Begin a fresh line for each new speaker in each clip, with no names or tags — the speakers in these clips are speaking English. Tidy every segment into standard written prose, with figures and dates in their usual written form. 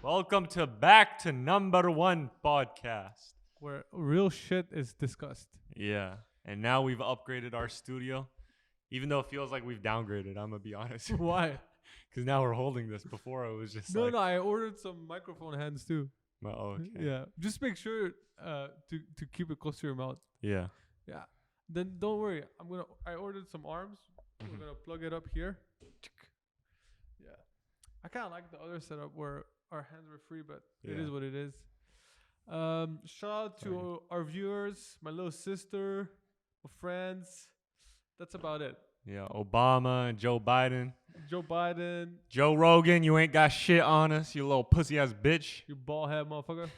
Welcome to Back to Number One podcast.
Where real shit is discussed.
Yeah, and now we've upgraded our studio, even though it feels like we've downgraded. I'm gonna be honest.
Why?
Because now we're holding this. Before it was just
No,
like,
I ordered some microphone hands too.
oh, okay.
Yeah, just make sure to keep it close to your mouth.
Yeah.
Yeah. Then don't worry. I ordered some arms.
Mhm.
We're gonna plug it up here. Yeah. I kind of like the other setup where our hands were free, but it
Yeah.
is what it is. Shout out to our viewers, my little sister, my friends. That's about it.
Yeah. Obama and Joe Biden.
Joe Biden,
Joe Rogan, you ain't got shit on us, you little pussy ass bitch.
you bald head motherfucker.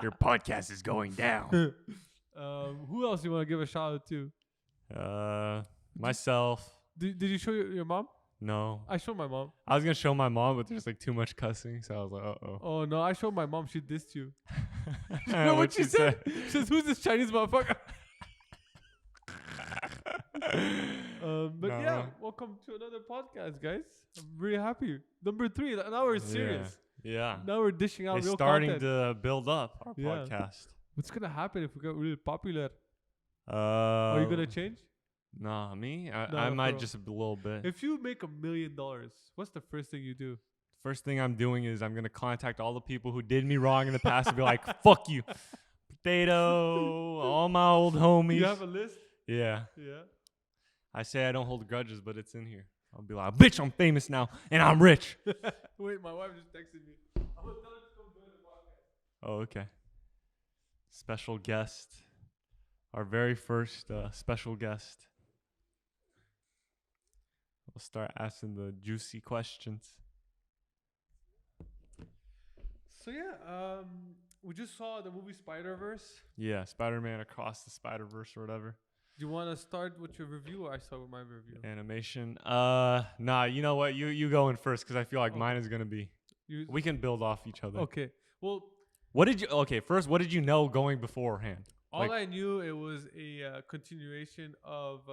Your podcast is going down.
Who else you want to give a shout out to?
Myself.
Did you show your mom?
No.
I showed my mom.
I was gonna show my mom, but there's like too much cussing, so I was like, uh-oh.
Oh no, I showed my mom. She dissed you. You
know
know
what
what she
she
said? She says, "Who's this Chinese motherfucker?" But
No.
yeah, welcome to another podcast, guys. I'm really happy. Number 3. Now we're serious.
Yeah.
Now we're dishing out
It's
real
starting
content.
to build up our
Yeah.
podcast.
What's gonna happen if we get really popular?
Uh,
Are you gonna change?
Nah, me?
No,
I
for
might
real.
just a little bit.
If you make $1 million, what's the first thing you do?
First thing I'm doing is I'm gonna contact all the people who did me wrong in the past and be like, fuck you. Potato, all my old homies.
You have a list?
Yeah.
Yeah.
I say I don't hold grudges, but it's in here. I'll be like, bitch, I'm famous now and I'm rich.
Wait, my wife just texted me. I'm gonna tell her to come join the podcast.
Oh, okay. Special guest. Our very first special guest. We'll start asking the juicy questions.
So yeah, we just saw the movie Spider-Verse.
Yeah, Spider-Man Across the Spider-Verse or whatever.
Do you want to start with your review, or I start with my review?
Animation. Nah, you know what? You go in first because I feel like
Okay.
mine is gonna be. We can build off each other.
Okay. Well,
What did you? Okay, first, what did you know going beforehand?
all
Like-
I knew it was a continuation of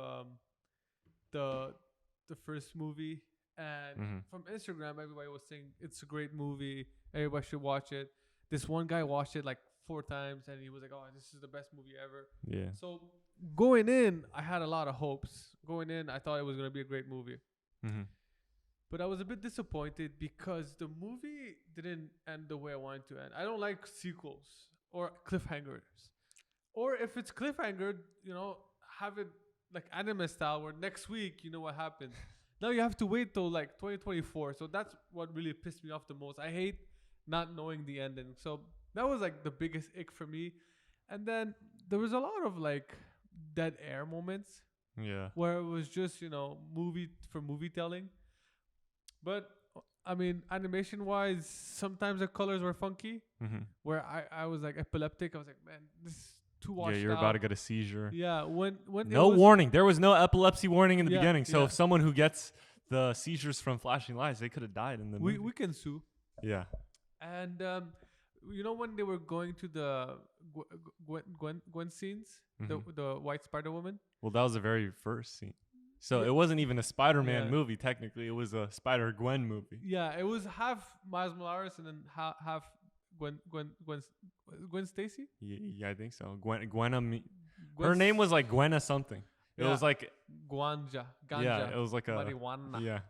the first movie, and
Mhm.
from Instagram, everybody was saying it's a great movie. Everybody should watch it. This one guy watched it like 4 times, and he was like, "Oh, this is the best movie ever."
Yeah.
So going in, I had a lot of hopes. Going in, I thought it was gonna be a great movie.
Mm-hmm.
But I was a bit disappointed because the movie didn't end the way I wanted to end. I don't like sequels or cliffhangers. Or if it's cliffhanger, have it like anime style where next week you know what happened. Now you have to wait till like 2024. So that's what really pissed me off the most. I hate not knowing the ending. So that was like the biggest ick for me. And then there was a lot of like dead air moments
Yeah.
where it was just, movie for movie telling. But I mean, animation wise, sometimes the colors were funky.
Mm-hmm.
Where I was like epileptic. I was like, man, this is too washed
Yeah, you're
out.
about to get a seizure.
Yeah, when
No
it was,
warning. There was no epilepsy warning in the
Yeah,
beginning. So
yeah.
if someone who gets the seizures from flashing lights, they could have died in the movie.
we can sue.
Yeah.
And when they were going to the Gwen scenes,
Mhm.
the White Spider Woman.
Well, that was the very first scene. So
Yeah.
it wasn't even a Spider-Man
Yeah.
movie, technically. It was a Spider-Gwen movie.
Yeah, it was half Miles Morales and then half Gwen Stacy.
Yeah, I think so. Gwenna. Her
Gwen
name was like Gwenna something. It
Yeah.
was like,
Ganja.
yeah, it was like a,
Marijuana.
yeah.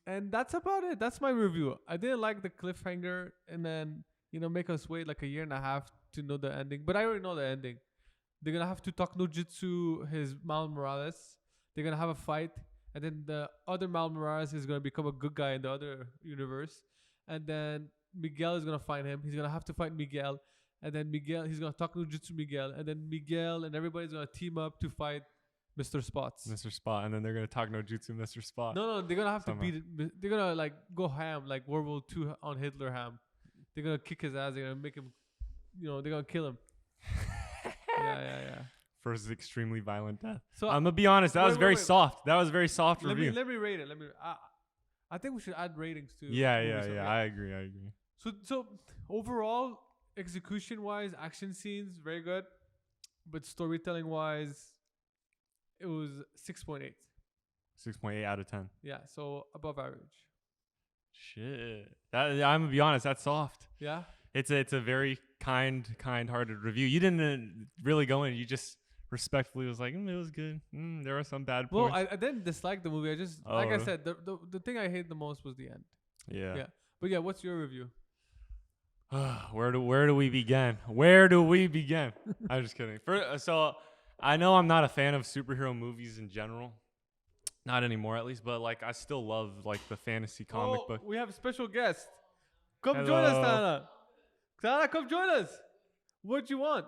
And that's about it. That's my review. I didn't like the cliffhanger and then, make us wait like a year and a half to know the ending. But I already know the ending. They're going to have to talk no jutsu his Miles Morales. They're going to have a fight. And then the other Miles Morales is going to become a good guy in the other universe. And then Miguel is going to find him. He's going to have to fight Miguel. And then he's going to talk no jutsu Miguel. And then Miguel and everybody's going to team up to fight Mr. Spots.
Mr. Spot. And then they're going to talk no jutsu Mr. Spot.
No, they're gonna have
Somehow.
to beat it. They're gonna like go ham, like World War II on Hitler ham. They're gonna kick his ass. They're gonna make him, they're gonna kill him. Yeah.
For his extremely violent death.
So
I'm going to be honest. That was very
wait.
soft. That was a very soft
let
review.
me rate it. I think we should add ratings too.
Yeah. I agree.
So overall, execution wise, action scenes very good, but storytelling wise, it was 6.8.
6.8 out of 10.
Yeah, so above average.
Shit. I'm gonna be honest. That's soft.
Yeah.
It's a very kind-hearted review. You didn't really go in. You just respectfully was like, it was good. There were some bad
Well,
points.
I didn't dislike the movie. I just, like I
Oh.
said, the thing I hate the most was the end.
Yeah.
Yeah. But yeah, what's your review?
Where do we begin? Where do we begin? I'm just kidding. So I know I'm not a fan of superhero movies in general. Not anymore, at least. But like, I still love like the fantasy comic book.
We have a special guest. Come join us,
Hello.
Tana. Tana, come join us. What you want?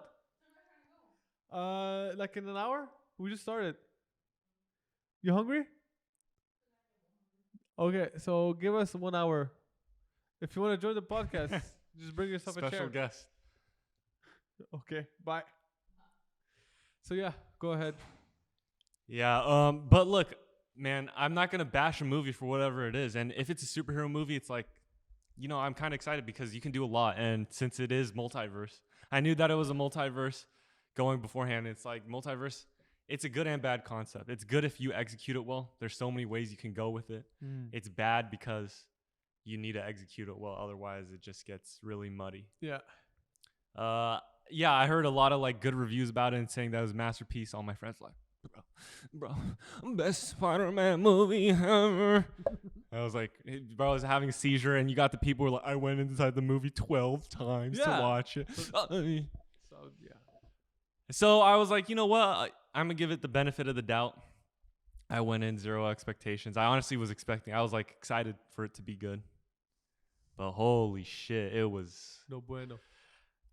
Like in an hour? We just started. You hungry? Okay, so give us 1 hour. If you want to join the podcast, just bring yourself a chair.
Special guest.
Okay, bye. So yeah, go ahead.
Yeah. But look, man, I'm not gonna bash a movie for whatever it is, and if it's a superhero movie, it's like, I'm kind of excited because you can do a lot, and since it is multiverse, I knew that it was a multiverse going beforehand. It's like multiverse. It's a good and bad concept. It's good if you execute it well. There's so many ways you can go with it. It's bad because you need to execute it well. Otherwise, it just gets really muddy.
Yeah.
Yeah, I heard a lot of like good reviews about it and saying that it was a masterpiece. All my friends like, bro, best Spider-Man movie ever. I was like, bro, I was having a seizure, and you got the people who were like, I went inside the movie 12 times to watch it. So I was like, you know what? I'm going to give it the benefit of the doubt. I went in 0 expectations. I honestly was expecting, I was like excited for it to be good. But holy shit, it was
No bueno.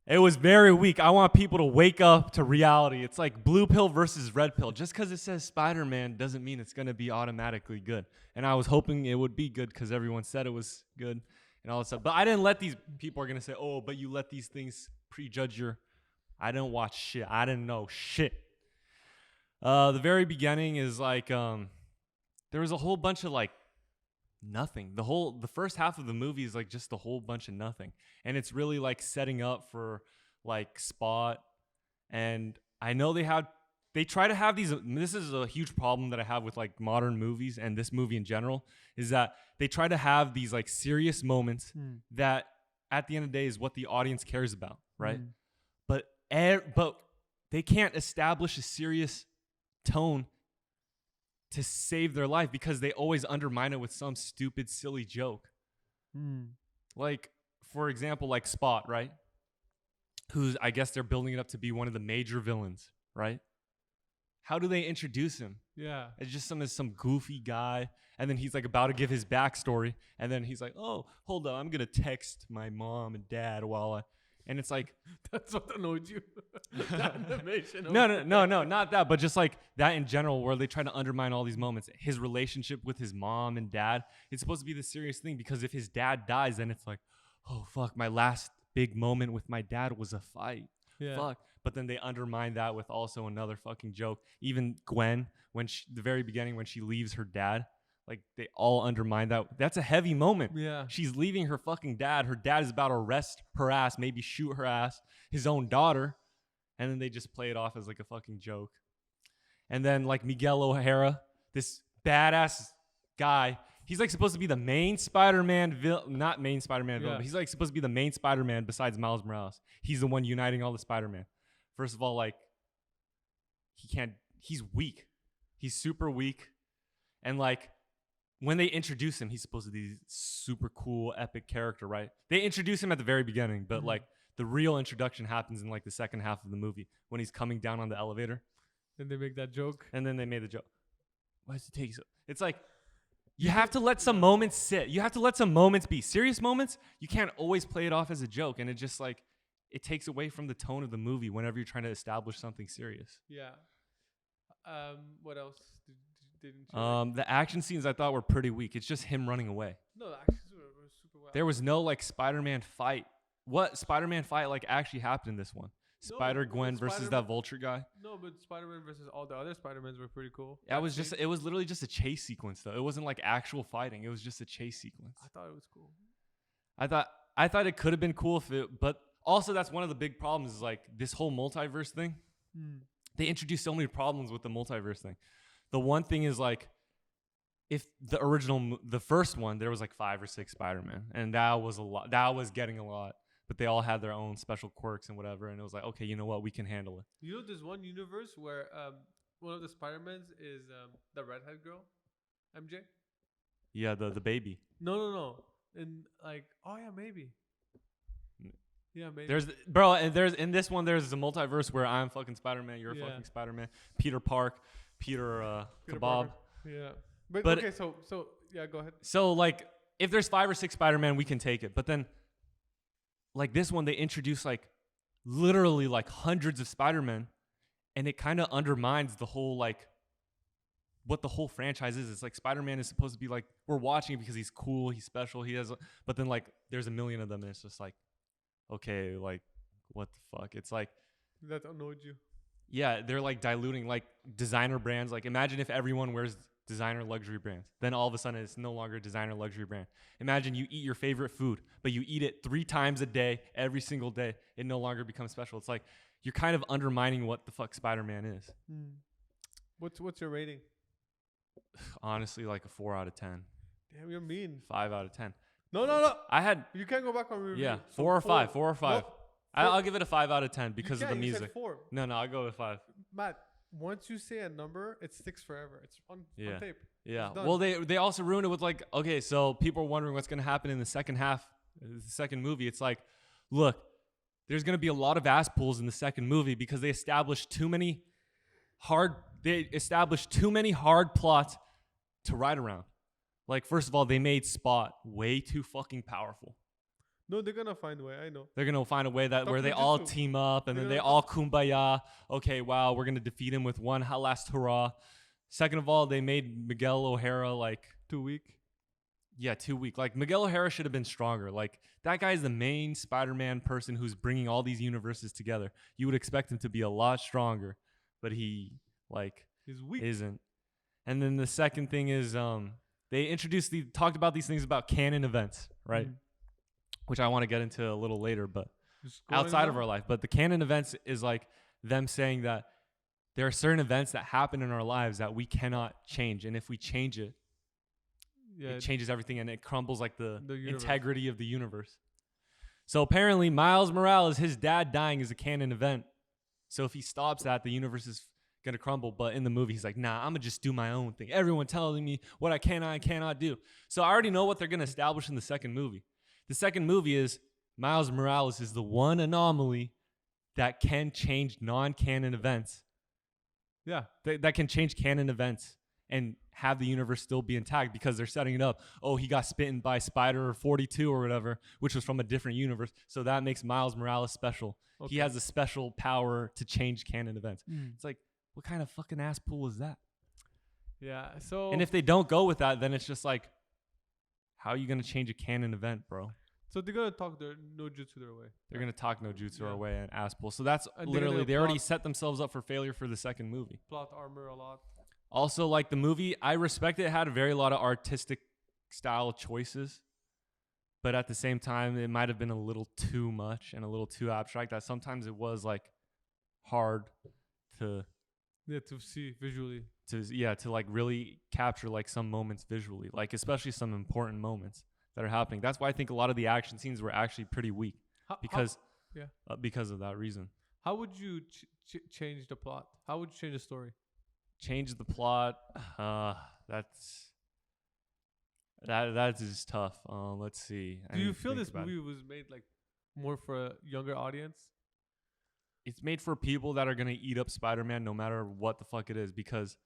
It was very weak. I want people to wake up to reality. It's like blue pill versus red pill. Just because it says Spider-Man doesn't mean it's going to be automatically good. And I was hoping it would be good because everyone said it was good and all that stuff. But I didn't let these people are going to say, oh, but you let these things prejudge your... I didn't watch shit. I didn't know shit. The very beginning is like, there was a whole bunch of like nothing. The first half of the movie is like just a whole bunch of nothing. And it's really like setting up for like Spot. And I know they try to have these, this is a huge problem that I have with like modern movies and this movie in general, is that they try to have these like serious moments that at the end of the day is what the audience cares about, right? But they can't establish a serious tone to save their life because they always undermine it with some stupid, silly joke. Like, for example, like Spot, right? Who's, I guess they're building it up to be one of the major villains, right? How do they introduce him?
Yeah.
It's just some goofy guy. And then he's like about to give his backstory. And then he's like, oh, hold on, I'm going to text my mom and dad and it's like...
That's what annoyed you.
No, not that. But just like that in general, where they try to undermine all these moments. His relationship with his mom and dad, it's supposed to be the serious thing because if his dad dies, then it's like, oh, fuck, my last big moment with my dad was a fight.
Yeah.
Fuck. But then they undermine that with also another fucking joke. Even Gwen, the very beginning when she leaves her dad, like they all undermine that. That's a heavy moment.
Yeah.
She's leaving her fucking dad. Her dad is about to arrest her ass, maybe shoot her ass, his own daughter. And then they just play it off as like a fucking joke. And then like Miguel O'Hara, this badass guy, he's like supposed to be the main Spider-Man villain, not main Spider-Man villain, but he's like supposed to be the main Spider-Man besides Miles Morales. He's the one uniting all the Spider-Man. First of all, like he's weak. He's super weak. And like when they introduce him, he's supposed to be super cool, epic character, right? They introduce him at the very beginning, but like the real introduction happens in like the second half of the movie when he's coming down on the elevator.
And they make that joke.
And then they made the joke. Why does it take so? It's like you have to let some moments sit. You have to let some moments be serious moments. You can't always play it off as a joke, and it just like it takes away from the tone of the movie whenever you're trying to establish something serious.
Yeah. What else didn't you like?
The action scenes I thought were pretty weak. It's just him running away.
No, the actions were super well.
There was no like Spider-Man fight. What Spider-Man fight like actually happened in this one? Spider-Gwen versus that Vulture guy?
No, but Spider-Man versus all the other Spider-Mans were pretty cool.
It was literally just a chase sequence though. It wasn't like actual fighting. It was just a chase sequence.
I thought it was cool.
I thought it could have been cool but also that's one of the big problems is like this whole multiverse thing. They introduced so many problems with the multiverse thing. The one thing is like if the the first one, there was like 5 or 6 Spider-Man, and that was a lot. That was getting a lot. But they all had their own special quirks and whatever, and it was like, okay, you know what, we can handle it.
You know, there's one universe where one of the Spider-Mans is the redhead girl, MJ.
Yeah, the baby.
No. And like, oh yeah, maybe. Yeah, maybe.
There's in this one, there's a multiverse where I'm fucking Spider-Man, you're fucking Spider-Man, Peter Park, Peter
Peter
Kebab.
Parker. Yeah, but okay, so yeah, go ahead.
So like, if there's 5 or 6 Spider-Man, we can take it. But then, like this one, they introduce like literally like hundreds of Spider-Man, and it kind of undermines the whole like what the whole franchise is. It's like Spider-Man is supposed to be like, we're watching it because he's cool, he's special, he has, but then like there's a million of them, and it's just like, okay, like what the fuck? It's like
That annoyed you.
yeah, they're like diluting like designer brands. Like imagine if everyone wears designer luxury brands, then all of a sudden it's no longer a designer luxury brand. Imagine you eat your favorite food, but you eat it 3 times a day, every single day. It no longer becomes special. It's like you're kind of undermining what the fuck Spider-Man is.
What's your rating?
Honestly, like a 4 out of 10.
Damn, you're mean.
5 out of 10.
No.
I had
You can't go back on review.
yeah,
So
4 or 5. 4 or 5.
No,
I'll give it a 5 out of 10 because of the
you
music.
said 4.
No, I'll go with 5.
Matt, once you say a number, it sticks forever. It's on tape.
Yeah.
It's done.
Well, they also ruined it with like, okay, so people are wondering what's going to happen in the second half, the second movie. It's like, look, there's going to be a lot of ass pulls in the second movie because they established too many hard plots to ride around. Like, first of all, they made Spot way too fucking powerful.
No, they're gonna find a way. I know.
They're gonna find a way where they
Jujutsu.
all team up and then they all kumbaya. Okay, wow, we're gonna defeat him with one last hurrah. Second of all, they made Miguel O'Hara like
too weak.
Yeah, too weak. Like Miguel O'Hara should have been stronger. Like that guy's the main Spider-Man person who's bringing all these universes together. You would expect him to be a lot stronger, but he's
weak.
Isn't. And then the second thing is they talked about these things about canon events, right? Which I want to get into a little later, but outside of our life. But the canon events is like them saying that there are certain events that happen in our lives that we cannot change. And if we change it, it changes everything and it crumbles like the integrity of the universe. So apparently Miles Morales, his dad dying is a canon event. So if he stops that, the universe is going to crumble. But in the movie, he's like, nah, I'm going to just do my own thing. Everyone telling me what I can and cannot do. So I already know what they're going to establish in the second movie. The second movie is Miles Morales is the one anomaly that can change non-canon events. Yeah, that can change canon events and have the universe still be intact because they're setting it up. Oh, he got spitten by Spider 42 or whatever, which was from a different universe. So that makes Miles Morales special. Okay. He has a special power to change canon events. It's like, what kind of fucking ass pool is that?
Yeah, so...
And if they don't go with that, then it's just like, how are you going to change a canon event, bro?
So they're going to talk no jutsu their way.
They're going to talk no jutsu our way and ass pull. So that's literally, they already set themselves up for failure for the second movie.
Plot armor a lot.
Also, like the movie, I respect it had a very lot of artistic style choices. But at the same time, it might have been a little too much and a little too abstract. That sometimes it was like hard to...
Yeah, to see visually.
To like really capture like some moments visually, like especially some important moments that are happening. That's why I think a lot of the action scenes were actually pretty weak because of that reason. How
would you change the plot? How would you change the story?
Change the plot? That's just tough. Let's see.
Do you feel this movie was made like more for a younger audience?
It's made for people that are going to eat up Spider-Man no matter what the fuck it is, because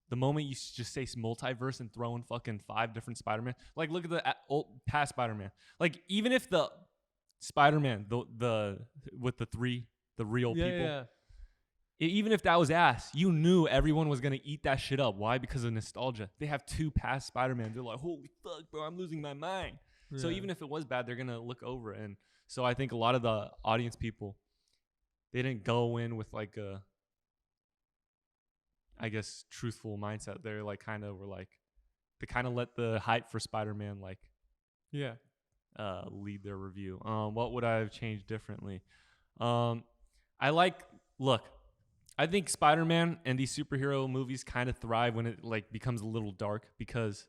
the moment you just say multiverse and throw in fucking 5 different Spider-Man, like look at the old past Spider-Man. Like even if the Spider-Man, the with the real people, even if that was ass, you knew everyone was going to eat that shit up. Why? Because of nostalgia. They have 2 past Spider-Man. They're like, holy fuck, bro, I'm losing my mind. Yeah. So even if it was bad, they're going to look over it. And so I think a lot of the audience people, they didn't go in with like a, I guess, truthful mindset. They're like they kind of let the hype for Spider-Man lead their review. What would I have changed differently? I I think Spider-Man and these superhero movies kind of thrive when it like becomes a little dark because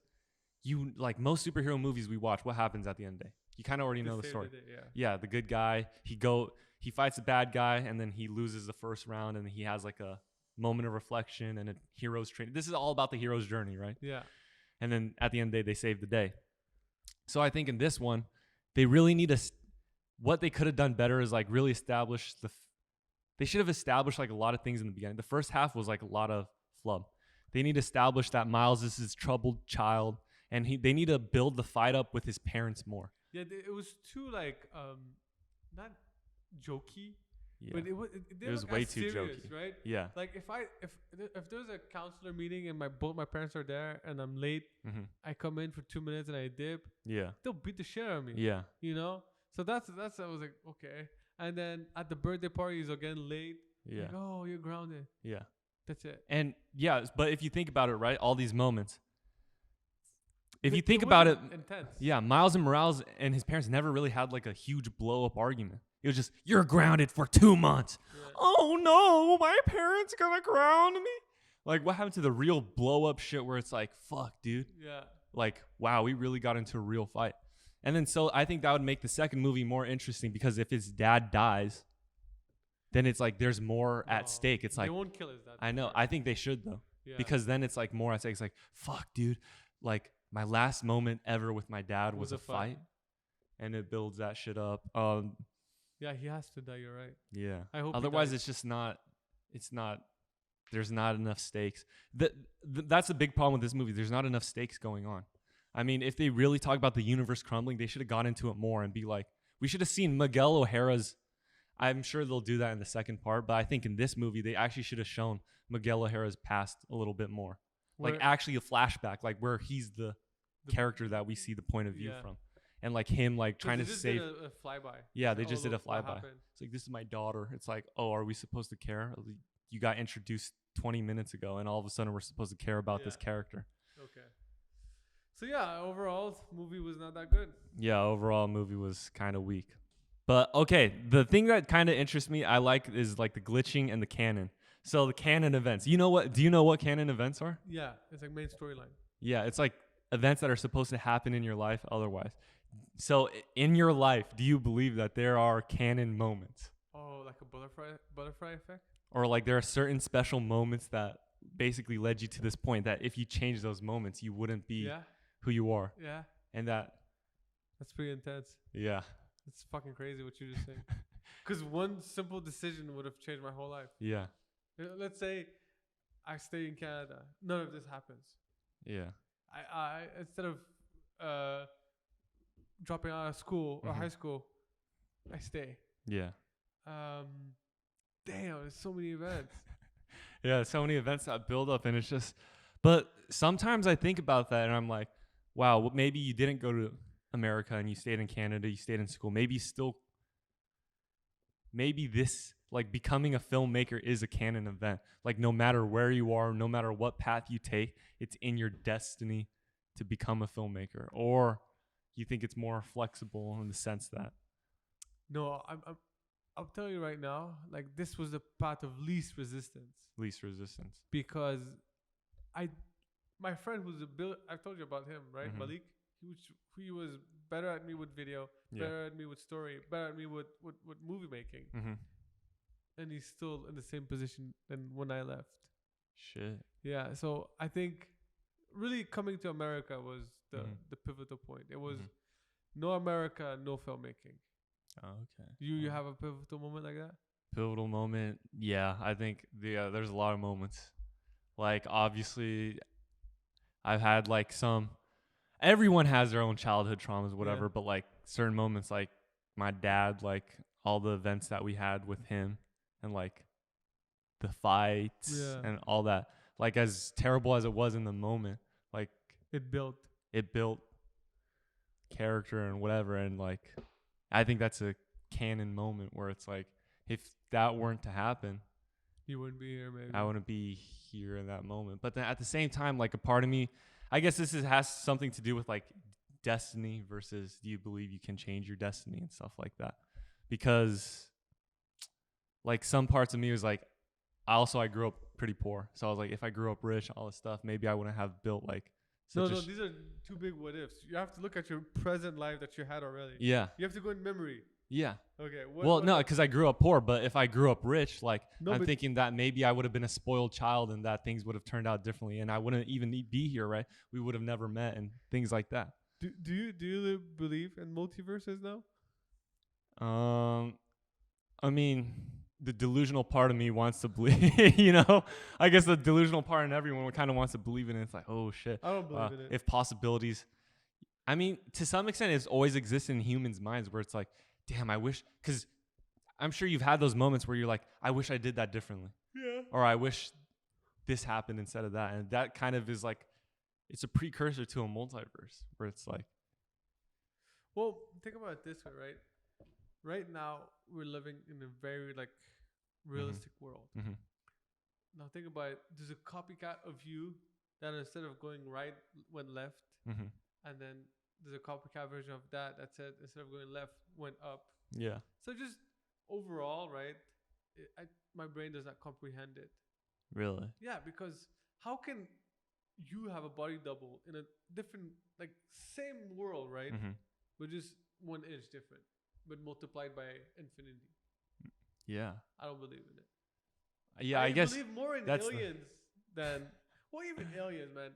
you like most superhero movies we watch, what happens at the end of the day? You kind of already know the story. Yeah, the good guy, he fights the bad guy and then he loses the first round and he has like a moment of reflection and a hero's training. This is all about the hero's journey, right?
Yeah.
And then at the end of the day, they save the day. So I think in this one, they really need what they could have done better is like really establish they should have established like a lot of things in the beginning. The first half was like a lot of flub. They need to establish that Miles is his troubled child, and they need to build the fight up with his parents more.
Yeah, it was too like not jokey,
Yeah.
but it was
way too
serious,
jokey.
right?
Yeah.
Like if there's a counselor meeting and both my parents are there and I'm late, I come in for 2 minutes and I dip.
Yeah.
They'll beat the shit out of me.
Yeah.
You know. So that's I was like, okay. And then at the birthday party, he's again late.
Yeah.
Like, oh, you're grounded.
Yeah.
That's it.
And yeah, but if you think about it, right, all these moments. If you think about it,
intense.
Yeah, Miles and Morales and his parents never really had like a huge blow up argument. It was just, you're grounded for 2 months. Yeah. Oh no, my parents gonna ground me. Like, what happened to the real blow up shit where it's like, fuck, dude.
Yeah.
Like, wow, we really got into a real fight. And then so I think that would make the second movie more interesting because if his dad dies, then it's like there's more at stake. It's like
they won't kill his dad.
I know. Sure. I think they should though. Yeah. Because then it's like more at stake. It's like, fuck, dude. Like my last moment ever with my dad was a fight. And it builds that shit up.
Yeah, he has to die, you're right.
Yeah.
I hope
otherwise it's just not there's not enough stakes. That's the big problem with this movie. There's not enough stakes going on. I mean, if they really talk about the universe crumbling, they should have gone into it more and be like, we should have seen Miguel O'Hara's. I'm sure they'll do that in the second part, but I think in this movie, they actually should have shown Miguel O'Hara's past a little bit more. Like actually a flashback, like where he's the character that we see the point of view from. And like him like trying to save.
Did a flyby.
Yeah, they just did a flyby. It's like, this is my daughter. It's like, oh, are we supposed to care? You got introduced 20 minutes ago and all of a sudden we're supposed to care about this character.
Okay. So yeah, overall, movie was not that good.
Yeah, overall, movie was kind of weak. But okay, the thing that kind of interests me, I like, is like the glitching and the canon. So the canon events. Do you know what canon events are?
Yeah, it's like main storyline.
Yeah, it's like events that are supposed to happen in your life otherwise. So in your life, do you believe that there are canon moments?
Oh, like a butterfly effect?
Or like there are certain special moments that basically led you to this point that if you change those moments, you wouldn't be who you are.
Yeah.
And that's
pretty intense.
Yeah.
It's fucking crazy what you just said. Because one simple decision would have changed my whole life.
Yeah.
Let's say I stay in Canada. None of this happens.
Yeah.
I instead of dropping out of school or high school, I stay.
Yeah.
Damn, there's so many events.
Yeah, so many events that build up and it's just, but sometimes I think about that and I'm like, wow, well, maybe you didn't go to America and you stayed in Canada, you stayed in school. Maybe this, like becoming a filmmaker is a canon event. Like no matter where you are, no matter what path you take, it's in your destiny to become a filmmaker. Or you think it's more flexible in the sense that?
No, I'll tell you right now, like this was the path of least resistance.
Least resistance.
Because my friend who's I've told you about him, right? Malik. He was better at me with video, better at me with story, better at me with movie making. And he's still in the same position than when I left.
Shit. Yeah.
So I think really coming to America was the pivotal point. It was no America, no filmmaking.
Oh, okay.
You have a pivotal moment like that?
Pivotal moment. Yeah, I think there's a lot of moments. Like obviously I've had like everyone has their own childhood traumas, whatever, but like certain moments, like my dad, like all the events that we had with him and like the fights and all that, like as terrible as it was in the moment, like
it built
character and whatever. And like, I think that's a canon moment where it's like, if that weren't to happen,
you wouldn't be here. Maybe
I wouldn't be here in that moment. But then at the same time, like a part of me, I guess this has something to do with like destiny versus do you believe you can change your destiny and stuff like that? Because like some parts of me was like, I grew up pretty poor, so I was like, if I grew up rich, all this stuff, maybe I wouldn't have built like
No,
such
no, these are too big what ifs. You have to look at your present life that you had already.
yeah,
You have to go in memory.
yeah.
Okay.
Well, no, because I grew up poor, but if I grew up rich, like
No,
I'm
but-
thinking that maybe I would have been a spoiled child and that things would have turned out differently, and I wouldn't even be here, right? We would have never met and things like that.
Do you believe in multiverses now?
I mean, the delusional part of me wants to believe, you know. I guess the delusional part in everyone kind of wants to believe in it. It's like, oh shit,
I don't believe in it.
if possibilities. I mean, to some extent, it's always existed in humans' minds where it's like, damn, I wish, because I'm sure you've had those moments where you're like, I wish I did that differently,
Yeah.
or I wish this happened instead of that, and that kind of is like, it's a precursor to a multiverse where it's like,
Well, think about it this way, right? Right now, we're living in a very like realistic world.
mhm,
Now think about it. There's a copycat of you that instead of going right went left,
mhm,
and then there's a copycat version of that that said instead of going left went up.
yeah,
So just overall, right? My brain does not comprehend it.
really,
Yeah, because how can you have a body double in a different, like same world, right?
mhm,
But just 1 inch different, but multiplied by infinity.
yeah,
I don't believe in it.
yeah. I guess
believe more in
that's
aliens than well, even aliens, man.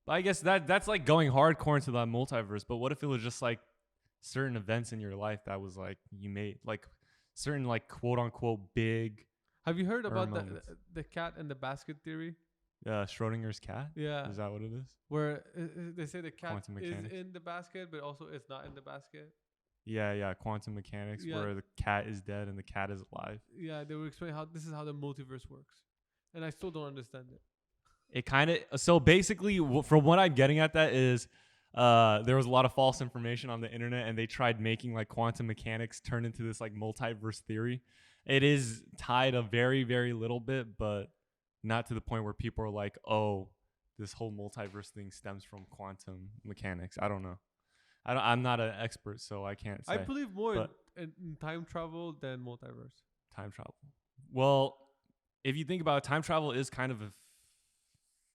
I guess that's like going hardcore into that multiverse. But what if it was just like certain events in your life that was like you made like certain like quote unquote big
Have you heard about
moments.
the cat and the basket theory?
Schrodinger's cat?
Yeah,
Is that what it is?
where they say the cat
Quantum
is
mechanics.
in the basket, but also it's not in the basket.
Yeah, quantum mechanics
Yeah.
where the cat is dead and the cat is alive.
Yeah, they were explaining how this is how the multiverse works, and I still don't understand it.
It kind of so basically from what I'm getting at that is there was a lot of false information on the internet and they tried making like quantum mechanics turn into this like multiverse theory. It is tied a very, very little bit, but not to the point where people are like, oh, this whole multiverse thing stems from quantum mechanics. I don't know. I'm not an expert, so I can't say.
I believe more
but-
in time travel than multiverse.
Time travel. Well, if you think about it, time travel is kind of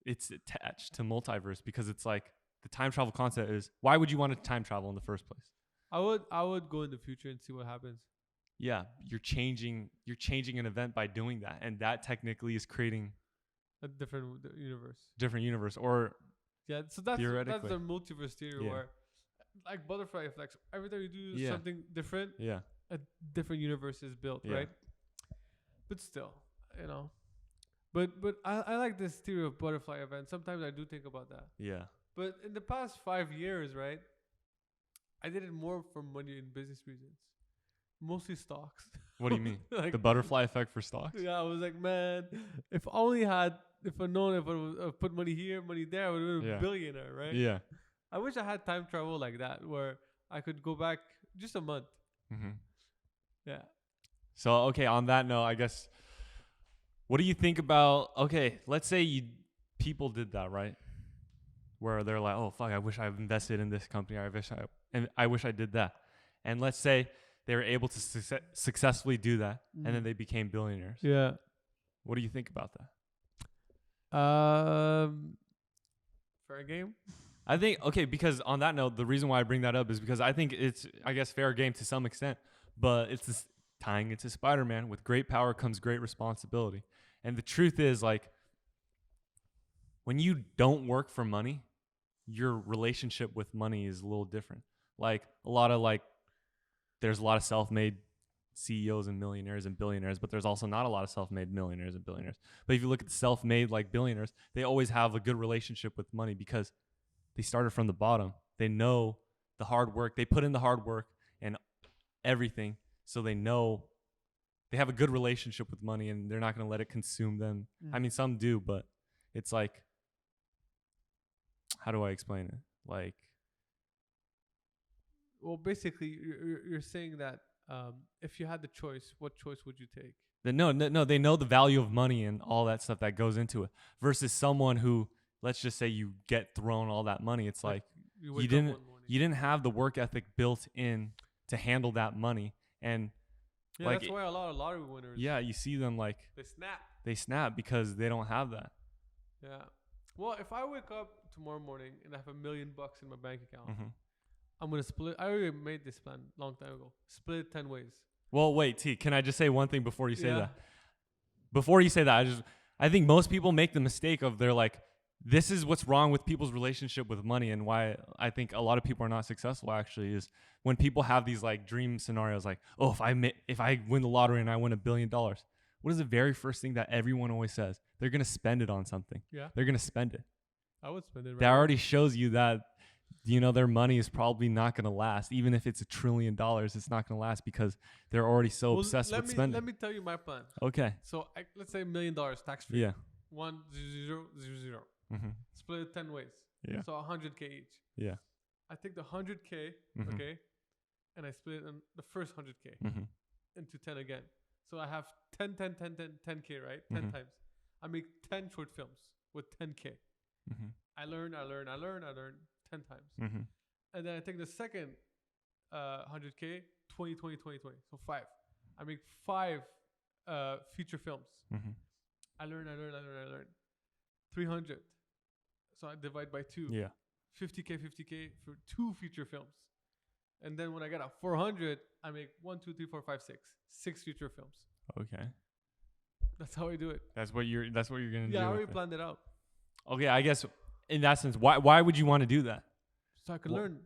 it's attached to multiverse because it's like the time travel concept is why would you want to time travel in the first place?
I would go in the future and see what happens.
Yeah, you're changing an event by doing that, and that technically is creating
A different universe.
different universe. Or
Yeah, so that's
Theoretically.
the multiverse theory
Yeah.
where, like butterfly effects, every time you do
Yeah.
something different,
yeah,
a different universe is built,
Yeah.
right? But still, you know. But I like this theory of butterfly events. Sometimes I do think about that.
yeah.
But in the past 5 years, right, I did it more for money and business reasons. Mostly stocks.
What do you mean?
Like,
The butterfly effect for stocks?
yeah, I was like, man, if I put money here, money there, I would have been
Yeah.
a billionaire, right?
Yeah.
I wish I had time travel like that where I could go back just a month.
Mm-hmm.
Yeah.
So okay, on that note, I guess, what do you think about? Okay, let's say people did that, right? Where they're like, oh fuck, I wish I invested in this company. I wish I did that. And let's say they were able to successfully do that, and then they became billionaires.
Yeah.
What do you think about that?
Fair game.
I think okay, because on that note, the reason why I bring that up is because I think it's, I guess, fair game to some extent, but it's this tying it to Spider-Man. With great power comes great responsibility, and the truth is, like, when you don't work for money, your relationship with money is a little different. Like there's a lot of self-made CEOs and millionaires and billionaires, but there's also not a lot of self-made millionaires and billionaires. But if you look at the self-made like billionaires, they always have a good relationship with money because they started from the bottom. They know the hard work. They put in the hard work and everything, so they know they have a good relationship with money and they're not going to let it consume them. I mean, some do, but it's like, how do I explain it? Like,
Well, basically, you're saying that if you had the choice, what choice would you take?
they know the value of money and all that stuff that goes into it versus someone who, let's just say you get thrown all that money. It's like
wake up
didn't
one morning.
you didn't have the work ethic built in to handle that money, and
Yeah,
like,
that's why a lot of lottery winners.
yeah, you see them like
They snap.
they snap because they don't have that.
Yeah. Well, if I wake up tomorrow morning and I have $1 million in my bank account,
Mm-hmm.
I'm gonna split. I already made this plan long time ago. Split it 10 ways.
Well, wait, T, can I just say one thing before you say
Yeah.
that? Before you say that, I think most people make the mistake of they're like, this is what's wrong with people's relationship with money, and why I think a lot of people are not successful actually is when people have these like dream scenarios like, oh, if I win the lottery and I win $1 billion, what is the very first thing that everyone always says? They're gonna spend it on something.
Yeah.
They're gonna spend it.
I would spend it. Right
That
now.
already shows you that, you know, their money is probably not going to last. Even if it's $1 trillion, it's not going to last because they're already so obsessed with spending.
Let me tell you my plan.
Okay.
So let's say $1 million tax free.
Yeah.
1 0 0 0 0.
Mm-hmm.
Split it 10 ways.
Yeah.
So 100K each.
Yeah.
I take the 100K,
Mhm.
okay, and I split it in the first 100K
Mm-hmm.
into 10 again. So I have 10, 10, 10, 10, 10K, right? 10
Mhm.
times. I make 10 short films with 10K.
Mm-hmm.
I learn 10 times.
Mm-hmm.
And then I take the second 100K, 20, 20, 20, 20. So 5. I make 5 feature films.
Mm-hmm.
I learn. 300. So I divide by 2.
Yeah.
50K for 2 feature films. And then when I get a 400, I make 1, 2, 3, 4, 5, 6. 6 feature films.
Okay.
That's how I do it.
That's what you're gonna do.
Yeah, I already
with it.
planned it out.
Okay, I guess in that sense, why would you want to do that?
So I could
Well,
learn.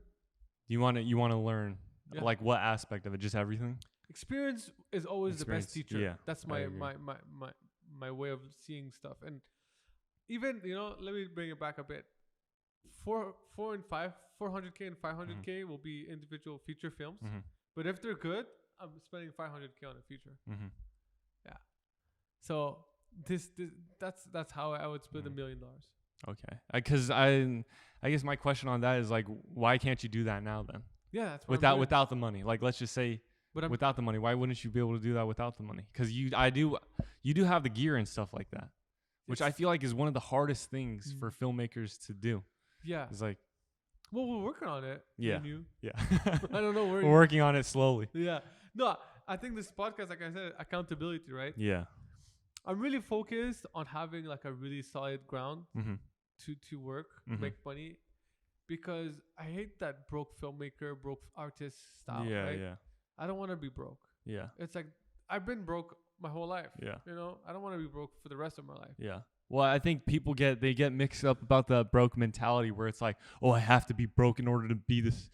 You want to learn
Yeah.
like what aspect of it? Just everything?
Experience is always the best
Experience,
teacher.
yeah,
That's
I
my
agree.
my way of seeing stuff. And even, let me bring it back a bit. 4 and 5, 400K and 500K will be individual feature films.
Mm-hmm.
But if they're good, I'm spending 500K on a feature.
Mm-hmm.
So that's how I would split $1 million.
Okay. Because I guess my question on that is like, why can't you do that now then?
Yeah, that's what I'm doing.
Without the money. Like, let's just say
But I'm
without the money, why wouldn't you be able to do that without the money? Because you do have the gear and stuff like that, which I
It's-
feel like is one of the hardest things
Mm.
for filmmakers to do.
yeah.
It's like,
Well, we're working on it. me
Yeah.
and you.
yeah,
I don't know.
we're working on it slowly.
Yeah. No, I think this podcast, like I said, accountability, right?
Yeah.
I'm really focused on having like a really solid ground
Mm-hmm.
to work,
Mhm.
make money, because I hate that broke filmmaker, broke artist style.
Yeah.
right?
Yeah.
I don't want to be broke.
Yeah.
It's like I've been broke my whole life.
Yeah.
I don't want to be broke for the rest of my life.
Yeah. Well, I think people get mixed up about the broke mentality where it's like, oh, I have to be broke in order to be this,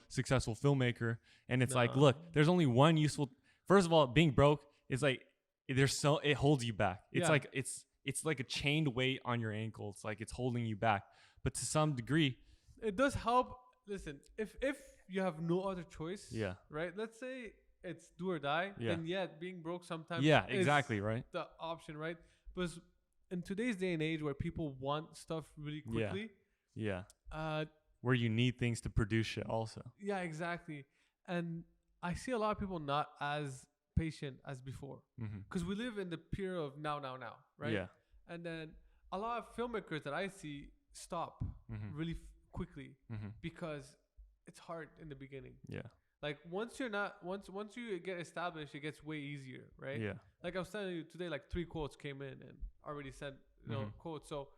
successful filmmaker. And it's like,
No.
look, there's only one useful. First of all, being broke is like it holds you back. It's
Yeah.
like it's like a chained weight on your ankle. It's like it's holding you back. But to some degree,
It does help. Listen, if you have no other choice,
yeah,
right? Let's say it's do or die,
Yeah.
then being broke sometimes
yeah,
is
exactly, right?
the option, right? But in today's day and age where people want stuff really
Yeah.
quickly,
Yeah,
uh,
where you need things to produce shit also.
yeah, exactly. And I see a lot of people not as patient as before
Mm-hmm.
because we live in the period of now, right?
Yeah.
And then a lot of filmmakers that I see stop
Mm-hmm.
really quickly
Mm-hmm.
because it's hard in the beginning.
Yeah.
Like once you get established, it gets way easier, right?
Yeah.
Like I was telling you today, like 3 quotes came in and already sent
Mhm.
quotes. So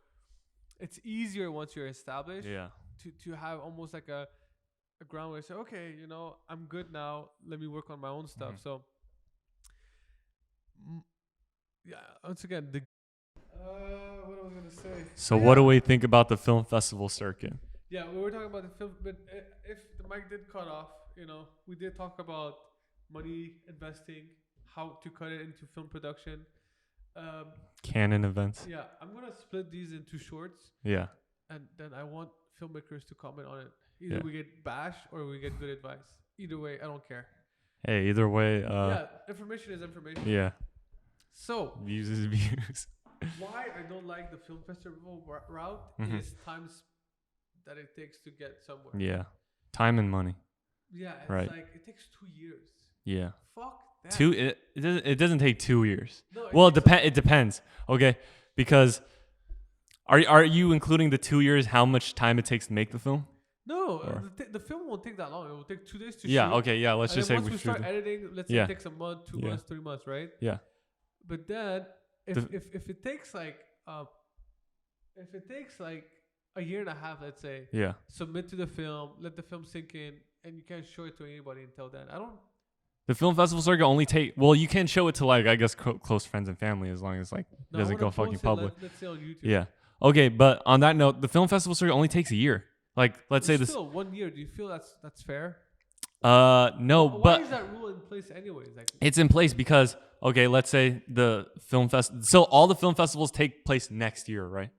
it's easier once you're established
Yeah.
to have almost like a ground where you say, okay, I'm good now. Let me work on my own stuff.
Mhm.
So yeah, once again, what I was gonna say.
So
Yeah.
what do we think about the film festival circuit?
Yeah, we were talking about the film, but if the mic did cut off, we did talk about money investing, how to cut it into film production.
Canon events.
Yeah, I'm gonna split these into shorts,
Yeah.
and then I want filmmakers to comment on it. Either
Yeah.
we get bash or we get good advice. Either way, I don't care.
Hey, either way,
Yeah, information is information.
yeah.
So
Views is views.
why I don't like the film festival route
Mhm.
is times that it takes to get somewhere.
Yeah. Time and money.
Yeah, it's
Right.
like it takes 2 years.
Yeah.
Fuck that.
It doesn't take 2 years.
No,
Well, it
takes
it depends. Okay? Because are you including the 2 years how much time it takes to make the film?
No,
Or-
the film won't take that long. It will take 2 days to shoot.
Yeah. Okay. Yeah. Let's
And
just
then
say
once
we
we
shoot.
start editing, let's say
Yeah.
it takes a month, 2
Yeah.
months, 3 months, right?
Yeah.
But then
The-
if it takes like a year and a half, let's say,
Yeah.
submit to the film, let the film sink in, and you can't show it to anybody until then. I don't.
The film festival circuit only take. Well, you can show it to like I guess close friends and family as long as like it
No, I
doesn't
wanna
go fucking
post it,
public.
Let's say on YouTube.
Yeah. Okay, but on that note, the film festival circuit only takes a year. Like, let's say this.
Still 1 year. Do you feel that's fair?
No,
Why
but
is that rule in place anyways? Like,
it's in place because okay, let's say the film fest. So all the film festivals take place next year, right?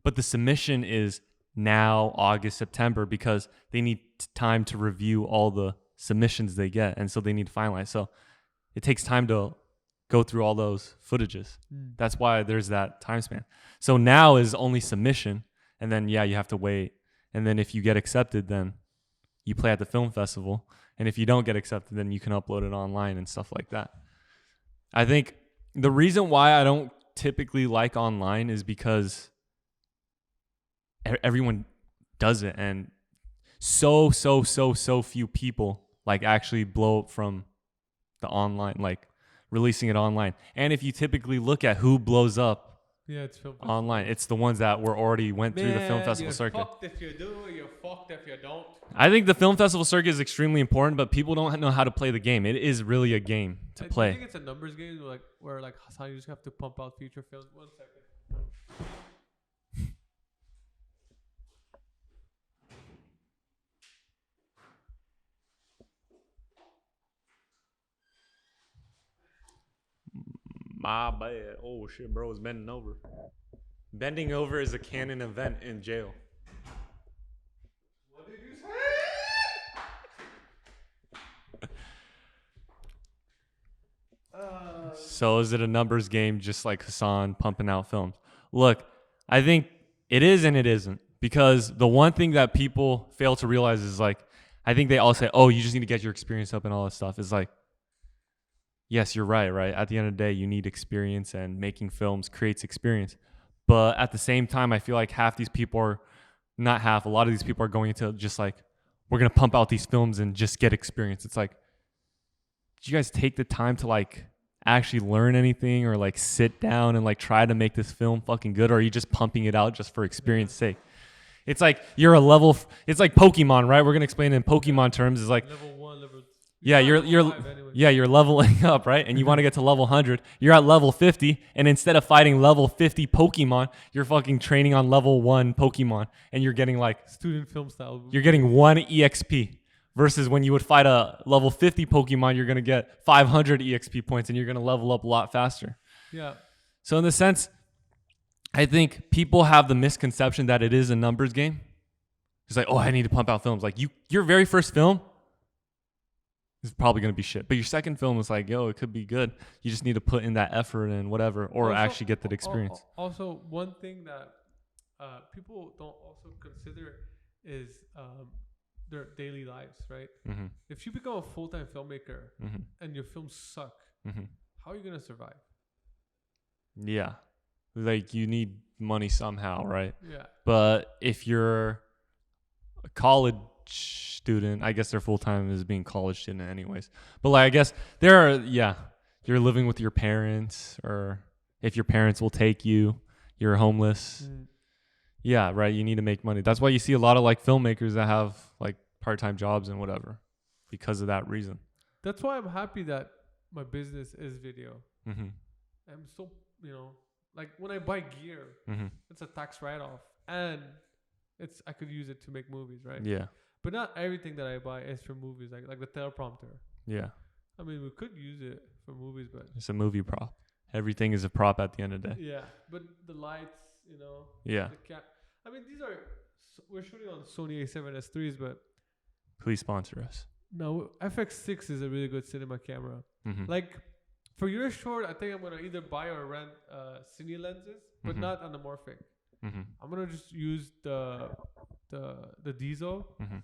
But the submission is now August, September because they need time to review all the submissions they get, and so they need to finalize. So it takes time to go through all those footages. That's why there's that time span. So now is only submission, and then yeah, you have to wait. And then if you get accepted, then you play at the film festival. And if you don't get accepted, then you can upload it online and stuff like that. I think the reason why I don't typically like online is because everyone does it, and so few people like actually blow up from the online, like releasing it online. And if you typically look at who blows up
yeah, it's film
online, it's the ones that were already went through the film festival
you're
circuit.
Fucked if you do, you're fucked if you don't.
I think the film festival circuit is extremely important, but people don't know how to play the game. It is really a game to
I
play.
think it's a numbers game, like where like Hassan, you just have to pump out feature films. 1 second.
My bad. Oh shit, bro is bending over. Bending over is a canon event in jail.
What did you say?
So is it a numbers game just like Hassan pumping out films? Look, I think it is and it isn't. Because the one thing that people fail to realize is like, I think they all say, oh, you just need to get your experience up and all that stuff. It's like, yes, you're right? At the end of the day, you need experience, and making films creates experience. But at the same time, I feel like half these people are, not half, a lot of these people are going into just like, we're going to pump out these films and just get experience. It's like, did you guys take the time to like actually learn anything or like sit down and like try to make this film fucking good? Or are you just pumping it out just for experience sake? It's like you're a level, it's like Pokemon, right? We're going to explain it in Pokemon terms. It's like,
Level 1, level 2.
yeah, you're leveling up, right? And you want to get to level 100. You're at level 50, and instead of fighting level 50 Pokemon, you're fucking training on level 1 Pokemon, and you're getting like
Student film style.
you're getting 1 EXP versus when you would fight a level 50 Pokemon, you're going to get 500 EXP points and you're going to level up a lot faster.
Yeah.
So in the sense, I think people have the misconception that it is a numbers game. It's like, oh, I need to pump out films. Like your very first film is probably going to be shit. But your second film is like, yo, it could be good. You just need to put in that effort and whatever, or
Also-
actually get that experience.
Also, one thing that people don't also consider is their daily lives, right?
Mm-hmm.
If you become a full-time filmmaker
Mm-hmm.
and your films suck,
Mm-hmm.
how are you gonna survive?
Yeah. Like you need money somehow, right?
Yeah.
But if you're a college student, I guess their full time is being college student anyways. But like I guess you're living with your parents, or if your parents will take you, you're homeless. Yeah, right. You need to make money. That's why you see a lot of like filmmakers that have like part-time jobs and whatever because of that reason.
That's why I'm happy that my business is video.
Mm-hmm.
I'm so, like when I buy gear,
Mm-hmm.
it's a tax write-off, and I could use it to make movies, right?
Yeah.
But not everything that I buy is for movies, like the teleprompter.
Yeah.
I mean, we could use it for movies, but
It's a movie prop. Everything is a prop at the end of the day.
yeah. But the lights,
Yeah.
I mean, we're shooting on Sony A7S3s, but
Please sponsor us.
no, FX6 is a really good cinema camera.
Mm-hmm.
Like for your short, I think I'm gonna either buy or rent cine lenses, but
Mhm.
not anamorphic.
Mm-hmm.
I'm gonna just use the diesel,
Mm-hmm.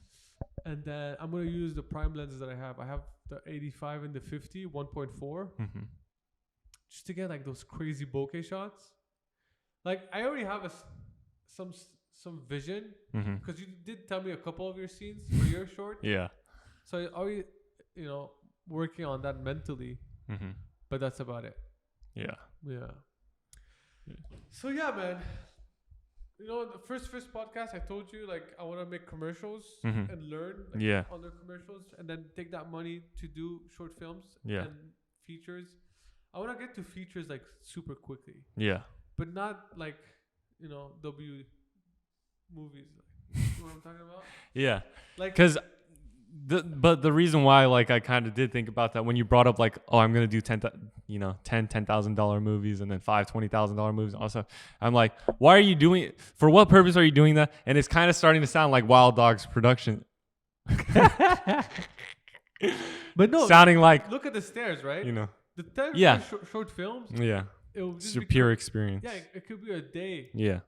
and then I'm gonna use the prime lenses that I have. I have the 85 and the 50 1.4,
Mm-hmm.
just to get like those crazy bokeh shots. Like I already have some vision,
Mm-hmm.
because you did tell me a couple of your scenes for your short.
Yeah.
So are we, working on that mentally?
Mm-hmm.
But that's about it.
Yeah.
Yeah. So yeah, man. The first podcast I told you, like, I want to make commercials
Mm-hmm.
and learn
Yeah.
on their commercials, and then take that money to do short films
Yeah.
and features. I want to get to features like super quickly,
Yeah.
but not like W movies. Like, you know what I'm talking about?
Yeah.
Like,
Because the reason why, like, I kind of did think about that when you brought up, like, oh, I'm gonna do $10,000 movies and then $20,000 movies. Also, I'm like, why are you doing it? For what purpose are you doing that? And it's kind of starting to sound like Wild Dogs production.
but no,
sounding like,
look at the stairs, right? The 10
Yeah.
short films.
Yeah,
It will
it's
just
your
be
pure experience.
Yeah, it could be a day.
Yeah.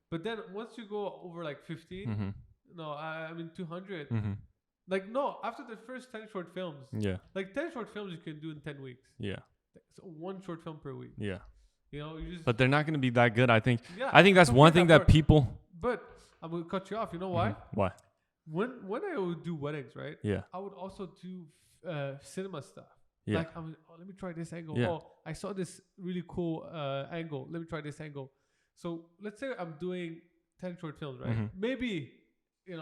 But then once you go over like 15,
Mm-hmm.
no, I mean 200.
Mm-hmm.
Like, no, after the first 10 short films,
Yeah.
like 10 short films you can do in 10 weeks.
Yeah.
So one short film per week.
Yeah.
You just.
But they're not gonna be that good. I think.
Yeah,
I think that's one thing that
part.
people.
But I'm gonna cut you off. You know why?
Mhm. Why?
When I would do weddings, right?
Yeah.
I would also do cinema stuff.
Yeah.
Like, let me try this angle.
Yeah.
Oh, I saw this really cool angle. Let me try this angle. So let's say I'm doing 10 short films, right?
Mhm.
Maybe,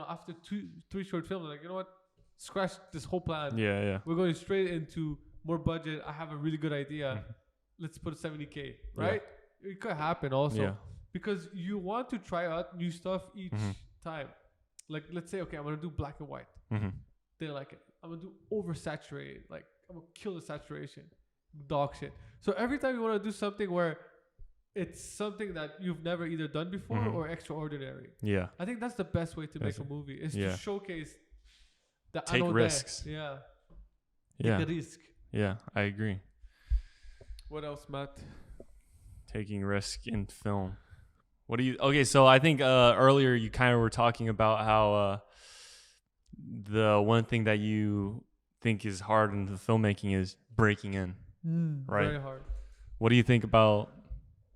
after 2-3 short films, I'm like, you know what? Scratch this whole plan.
Yeah. Yeah.
We're going straight into more budget. I have a really good idea.
Mhm.
Let's put 70K, right? It could happen also.
Yeah.
Because you want to try out new stuff each
Mhm.
time. Like, let's say, okay, I'm going to do black and white.
Mm-hmm.
They like it. I'm going to do oversaturated. Like, I'm going to kill the saturation. Dog shit. So every time you want to do something where it's something that you've never either done before
Mhm.
or extraordinary.
Yeah.
I think that's the best way to make
That's
a movie, is
yeah.
to showcase the
Take risks.
Yeah.
Yeah.
Take a risk.
Yeah. I agree.
What else, Matt?
Taking risk in film. What do you? Okay, so I think earlier you kind of were talking about how the one thing that you think is hard in the filmmaking is breaking in. Right.
Very hard.
What do you think about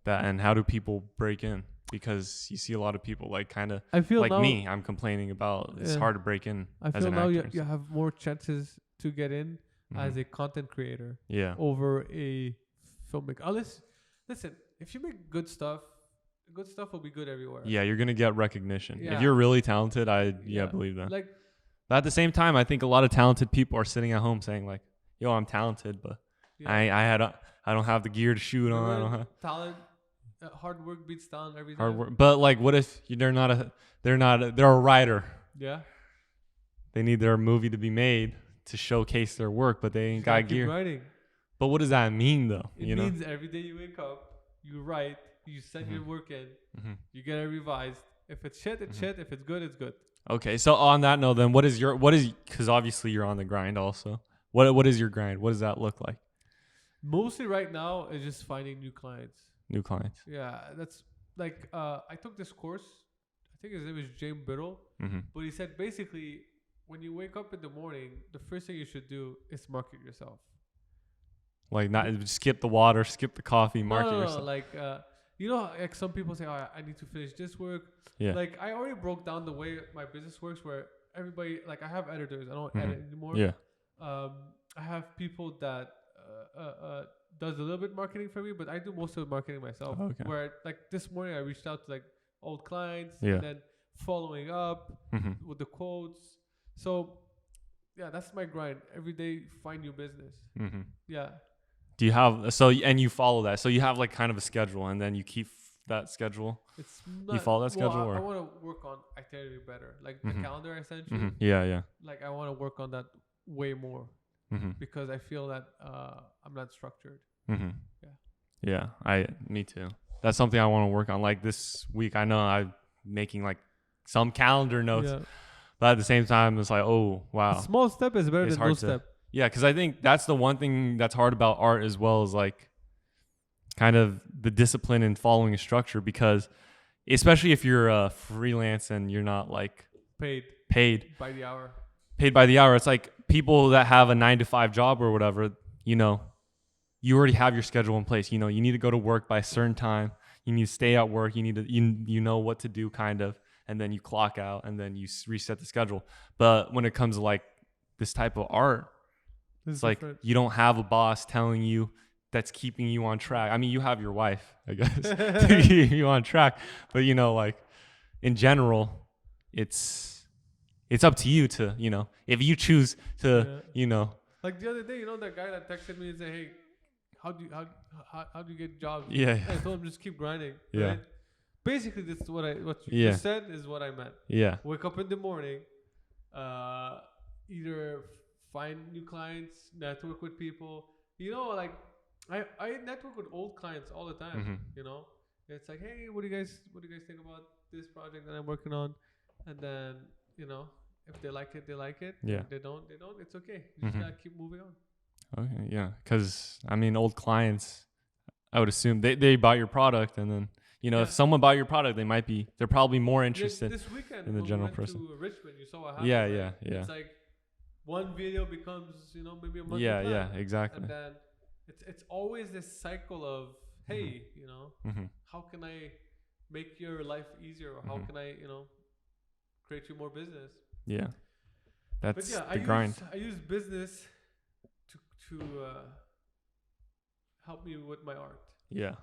that, and how do people break in? Because you see a lot of people like kind of
I feel
like
now,
me. I'm complaining about it's
Yeah.
hard to break in.
I
as
feel
an
now
actor.
you have more chances to get in
Mhm.
as a content creator
Yeah.
over a filmmaker. Unless, listen, if you make good stuff will be good everywhere.
Yeah, you're gonna get recognition.
Yeah.
If you're really talented, I believe that.
Like,
But at the same time, I think a lot of talented people are sitting at home saying like, "Yo, I'm talented, but
yeah,
I don't have the gear to shoot on. I don't have
talent, hard work beats talent every day.
hard work." But like, what if they're a writer?
Yeah.
They need their movie to be made to showcase their work, but they ain't got
Keep
gear.
writing.
But what does that mean though?
It means every day you wake up, you write, you send your work in,
Mhm.
you get it revised. If it's shit, it's shit. If it's good, it's good.
Okay, so on that note, then what is because obviously you're on the grind also. What is your grind? What does that look like?
Mostly right now is just finding new clients.
New clients.
Yeah, that's like I took this course. I think his name is James Biddle,
Mm-hmm.
but he said basically when you wake up in the morning, the first thing you should do is market yourself.
Like not skip the water, skip the coffee, market
No,
yourself.
like like some people say, oh, I need to finish this work.
Yeah.
Like I already broke down the way my business works, where everybody, like, I have editors. I don't
Mhm.
edit anymore.
Yeah.
I have people that does a little bit marketing for me, but I do most of the marketing myself.
Okay.
Where like this morning I reached out to like old clients,
Yeah.
and then following up
Mm-hmm.
with the quotes. So yeah, that's my grind. Every day find new business.
Mm-hmm.
Yeah.
Do you have and you follow that? So you have like kind of a schedule, and then you keep that schedule.
It's not,
follow that schedule,
I
or?
want to work on itinerary better, like the
Mhm.
calendar I sent you.
Mm-hmm. Yeah, yeah.
Like I want to work on that way more
Mm-hmm.
because I feel that I'm not structured.
Mm-hmm.
Yeah.
Yeah, me too. That's something I want to work on. Like this week, I know I'm making like some calendar notes,
Yeah.
but at the same time, it's like, oh wow,
A small step is better
It's
than
hard
no
to-
step.
yeah. Because I think that's the one thing that's hard about art as well, is like kind of the discipline in following a structure. Because especially if you're a freelance and you're not like
Paid
paid
by the hour.
by the hour, it's like people that have a 9-to-5 job or whatever, you already have your schedule in place. You need to go to work by a certain time. You need to stay at work. You need to you know what to do kind of, and then you clock out and then you reset the schedule. But when it comes to like this type of art, it's like you don't have a boss telling you that's keeping you on track. I mean, you have your wife, I guess, to keep you on track. But you know, like in general, it's up to you to, you know, if you choose to, you know.
Like the other day, you know, that guy that texted me and said, "Hey, how do you get jobs?"
Yeah.
And I told him just keep grinding.
Yeah.
Right? Basically, this is what you just said is what I meant.
Yeah.
Wake up in the morning, either find new clients, network with people. You know, like I network with old clients all the time.
Mm-hmm.
You know, it's like, hey, what do you guys think about this project that I'm working on? And then, you know, if they like it, they like it.
Yeah.
If they don't. It's okay. You just gotta keep moving on.
Okay. Yeah. Because I mean, old clients, I would assume they bought your product, and then, you know, if someone bought your product, they're probably more interested
this weekend
in the
when
general
we went
person.
to Richmond, you saw what happened.
Yeah.
Right?
Yeah. Yeah.
It's like one video becomes, you know, maybe a month.
Yeah. Yeah. Exactly.
And then it's always this cycle of, hey, you know, how can I make your life easier, or how can I, you know, create you more business? Yeah.
That's the grind.
I use business to help me with my art.
Yeah.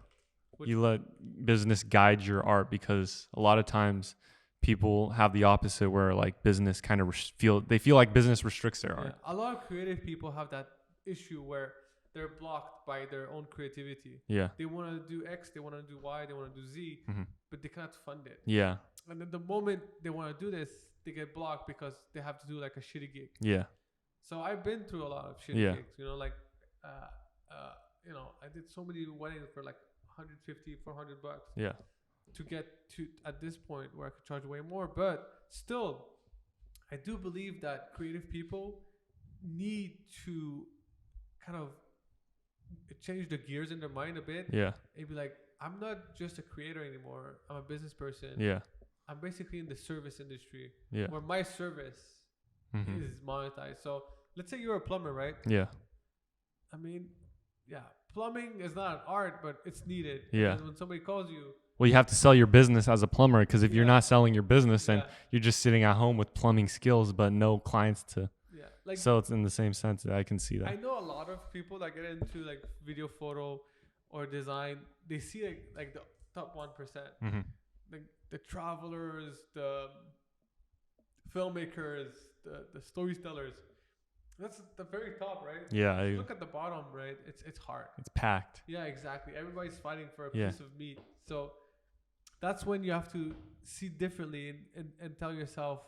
You let business guide your art, because a lot of times people have the opposite, where like business kind of feel like business restricts their art.
A lot of creative people have that issue where they're blocked by their own creativity.
Yeah.
They want to do X, they want to do Y, they want to do Z, but they cannot fund it.
Yeah.
And then the moment they want to do this, they get blocked because they have to do like a shitty gig.
Yeah.
So I've been through a lot of shitty gigs, you know, like, you know, I did so many weddings for like $150, $400.
Yeah.
To get to at this point where I could charge way more, but still, I do believe that creative people need to kind of change the gears in their mind a bit.
Yeah.
And be like, I'm not just a creator anymore. I'm a business person.
Yeah.
I'm basically in the service industry.
Yeah.
Where my service is monetized. So let's say you're a plumber, right?
Yeah.
I mean, yeah, plumbing is not an art, but it's needed.
Yeah.
And when somebody calls you,
well, you have to sell your business as a plumber, because if you're not selling your business, then you're just sitting at home with plumbing skills but no clients to. Yeah. Like, so it's in the same sense that I can see that.
I know a lot of people that get into like video, photo, or design. They see like the top 1%, the travelers, the filmmakers, the storytellers. That's the very top, right?
Yeah.
Look at the bottom, right? It's hard.
It's packed.
Yeah, exactly. Everybody's fighting for a piece of meat. So that's when you have to see differently and tell yourself,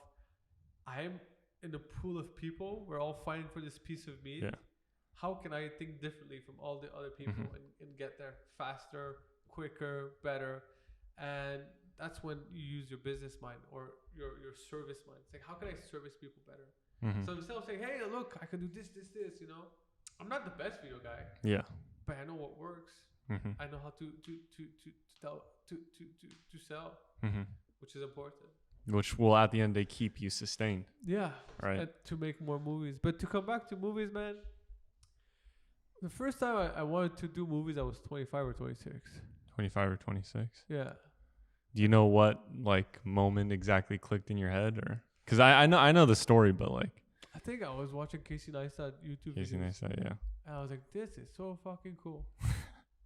I'm in a pool of people. We're all fighting for this piece of meat. Yeah. How can I think differently from all the other people and get there faster, quicker, better? And that's when you use your business mind or your service mind. It's like, how can I service people better? So instead of saying, hey, look, I can do this, you know, I'm not the best video guy. Yeah. But I know what works. I know how to sell, which is important.
Which will, at the end, they keep you sustained.
Yeah.
Right.
To make more movies. But to come back to movies, man, the first time I wanted to do movies, I was 25 or 26. 25 or 26? Yeah.
Do you know what like moment exactly clicked in your head, or? Because I know the story, but like,
I think I was watching Casey Neistat YouTube videos.
Casey Neistat, yeah. And
I was like, this is so fucking cool.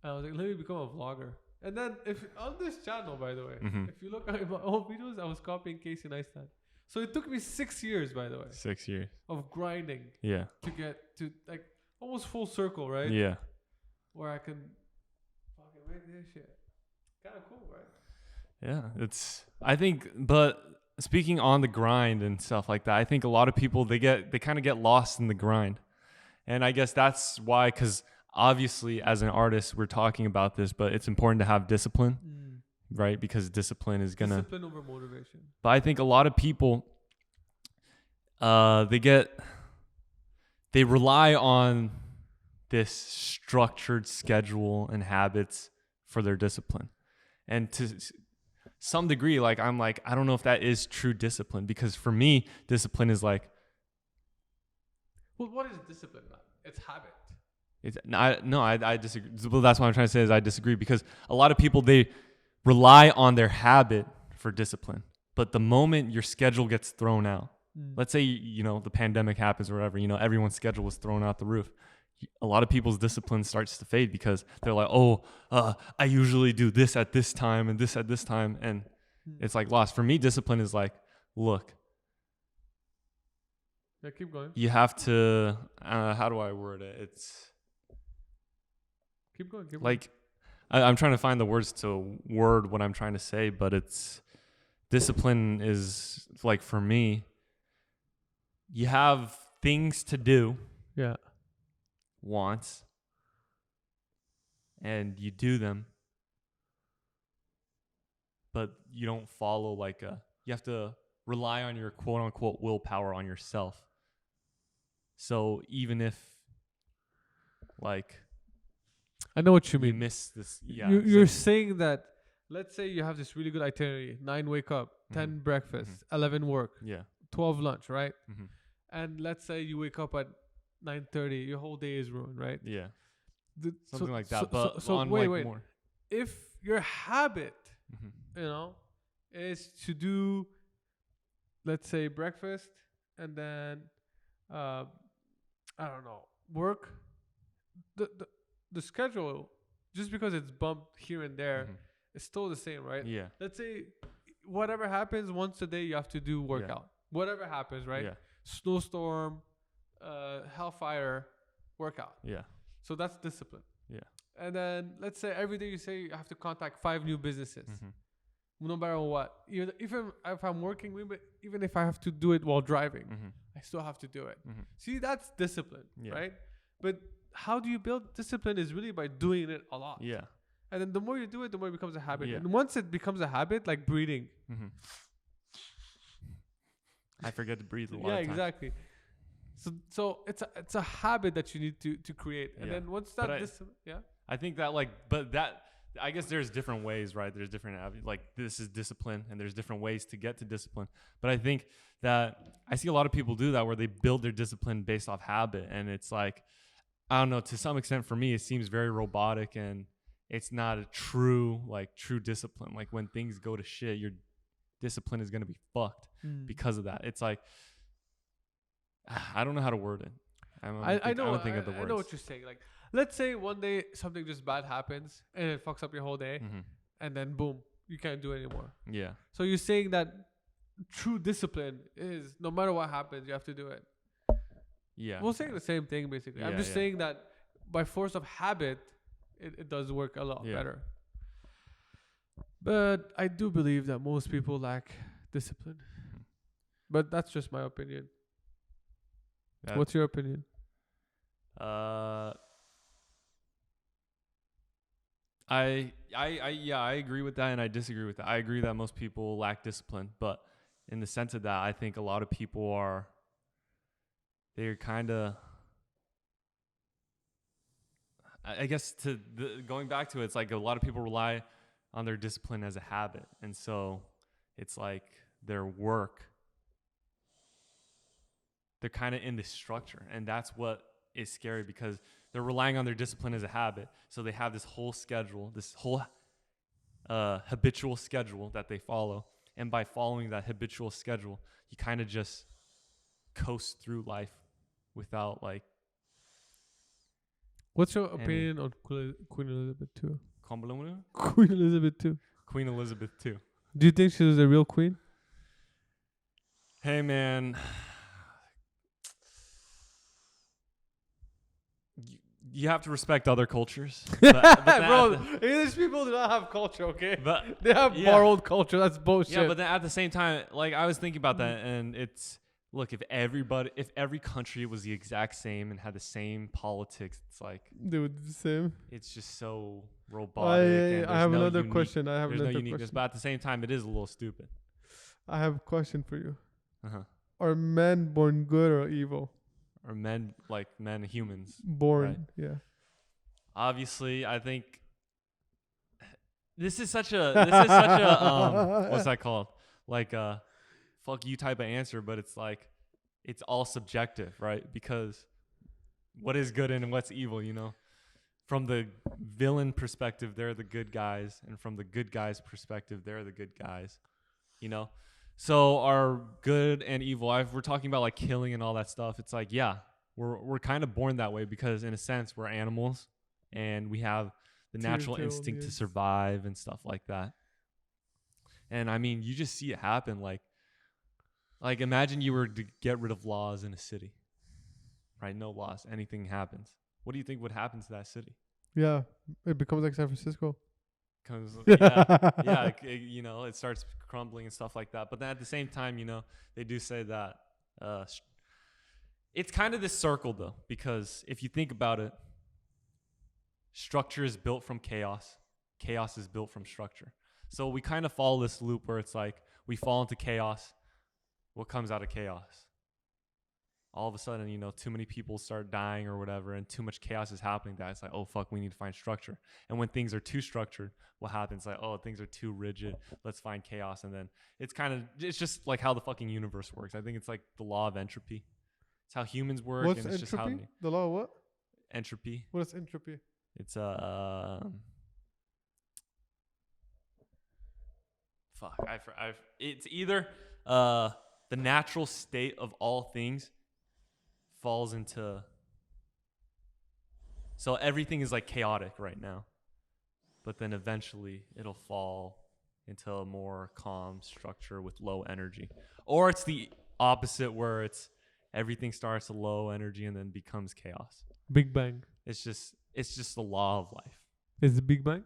And I was like, let me become a vlogger. And then if on this channel, by the way, if you look at my old videos, I was copying Casey Neistat. So it took me 6 years, by the way. 6 years. Of grinding. Yeah. To get to like almost full circle, right? Yeah. Where I can fucking make this shit. Kind of cool, right?
Yeah, I think, but speaking on the grind and stuff like that, I think a lot of people, they kind of get lost in the grind. And I guess that's why, because obviously as an artist, we're talking about this, but it's important to have discipline, right? Because discipline is going to...
Discipline over motivation.
But I think a lot of people, they rely on this structured schedule and habits for their discipline. And to some degree, like, I'm like, I don't know if that is true discipline, because for me, discipline is like...
Well, what is discipline, man? It's habit.
I disagree. Well, that's what I'm trying to say is I disagree, because a lot of people, they rely on their habit for discipline. But the moment your schedule gets thrown out, let's say, the pandemic happens or whatever, everyone's schedule was thrown out the roof. A lot of people's discipline starts to fade because they're like, I usually do this at this time and this at this time. And it's like lost. For me, discipline is like, look,
Yeah, keep going.
you have to, how do I word it? It's
Keep going. Keep going.
like, I'm trying to find the words to word what I'm trying to say, but it's discipline is like, for me, you have things to do,
Yeah.
wants, and you do them, but you don't follow you have to rely on your quote unquote willpower on yourself. So even if
I know what you
you
mean.
miss this,
You're saying that, let's say you have this really good itinerary: 9 wake up, 10
Mhm.
breakfast, 11 work,
yeah,
12 lunch, right?
Mhm.
And let's say you wake up at 9:30, your whole day is ruined, right?
yeah,
The-
something like that.
So,
But
so
on
wait.
more.
If your habit,
Mhm.
is to do, let's say, breakfast and then, I don't know, work, the schedule, just because it's bumped here and there,
Mhm.
it's still the same, right?
Yeah,
Let's say whatever happens, once a day you have to do workout. Whatever happens, right?
yeah,
Snowstorm, hellfire, workout.
yeah,
So that's discipline.
yeah.
And then let's say every day you say you have to contact 5 new businesses,
Mhm.
no matter what. Even if I'm working, even if I have to do it while driving,
Mhm.
I still have to do it.
Mhm.
See, that's discipline,
Yeah.
right? But how do you build discipline is really by doing it a lot.
Yeah.
And then the more you do it, the more it becomes a habit.
Yeah.
And once it becomes a habit, like breathing.
Mhm. I forget to breathe a lot
Yeah,
of times.
exactly. So it's a habit that you need to create. And
Yeah.
then once
But
that
I think that but that, I guess there's different ways, right? There's different, this is discipline and there's different ways to get to discipline. But I think that I see a lot of people do that where they build their discipline based off habit. And it's like, I don't know, to some extent for me, it seems very robotic and it's not a true discipline. Like when things go to shit, your discipline is going to be fucked because of that. It's like, I don't know how to word it. I don't think of the words.
I know what you're saying. Like, let's say one day something just bad happens and it fucks up your whole day, and then boom, you can't do it anymore.
Yeah.
So you're saying that true discipline is no matter what happens, you have to do it.
Yeah.
We're saying the same thing basically. I'm
Yeah,
just
yeah.
saying that by force of habit, it does work a lot better. But I do believe that most people lack discipline. But that's just my opinion. What's your opinion?
I agree with that and I disagree with that. I agree that most people lack discipline, but in the sense of that, I think a lot of people they're kind of, I guess going back to it, it's like a lot of people rely on their discipline as a habit. And so it's like their work, they're kind of in this structure. And that's what is scary because they're relying on their discipline as a habit. So they have this whole schedule, this whole habitual schedule that they follow. And by following that habitual schedule, you kind of just coast through life without
What's your opinion on Queen Elizabeth II?
Queen
Queen Elizabeth II.
Queen Elizabeth II.
Do you think she was a real queen?
Hey, man. You have to respect other cultures.
Bro, English people do not have culture, okay? They have borrowed culture. That's bullshit.
Yeah, but then at the same time, I was thinking about that, and it's, look, if every country was the exact same and had the same politics, it's like
they would do the same.
It's just so robotic.
I have another question. There's
no uniqueness, but at the same time, it is a little stupid.
I have a question for you.
Uh-huh.
Are men born good or evil?
Or men, humans.
Born,
right?
Yeah.
Obviously, I think this is such a what's that called? Fuck you type of answer, but it's like it's all subjective, right? Because what is good and what's evil, from the villain perspective, they're the good guys, and from the good guys' perspective, they're the good guys. You know, so our good and evil. If we're talking about like killing and all that stuff, it's like we're kind of born that way because in a sense we're animals, and we have the natural instinct to survive and stuff like that. And I mean, you just see it happen. Like imagine you were to get rid of laws in a city, right? No laws, anything happens. What do you think would happen to that city?
Yeah, it becomes like San Francisco.
It starts crumbling and stuff like that. But then at the same time, they do say that it's kind of this circle though, because if you think about it, structure is built from chaos. Chaos is built from structure. So we kind of follow this loop where it's like we fall into chaos. What comes out of chaos? All of a sudden, too many people start dying or whatever, and too much chaos is happening that it's like, oh, fuck, we need to find structure. And when things are too structured, what happens? Like, oh, things are too rigid. Let's find chaos. And then it's just like how the fucking universe works. I think it's like the law of entropy. It's how humans work.
What's
and it's
entropy?
Just how
the law of what?
Entropy.
What is entropy?
It's it's either the natural state of all things falls into, so everything is like chaotic right now, but then eventually it'll fall into a more calm structure with low energy. Or it's the opposite where it's everything starts at low energy and then becomes chaos.
Big Bang.
It's just the law of life.
Is it Big Bang?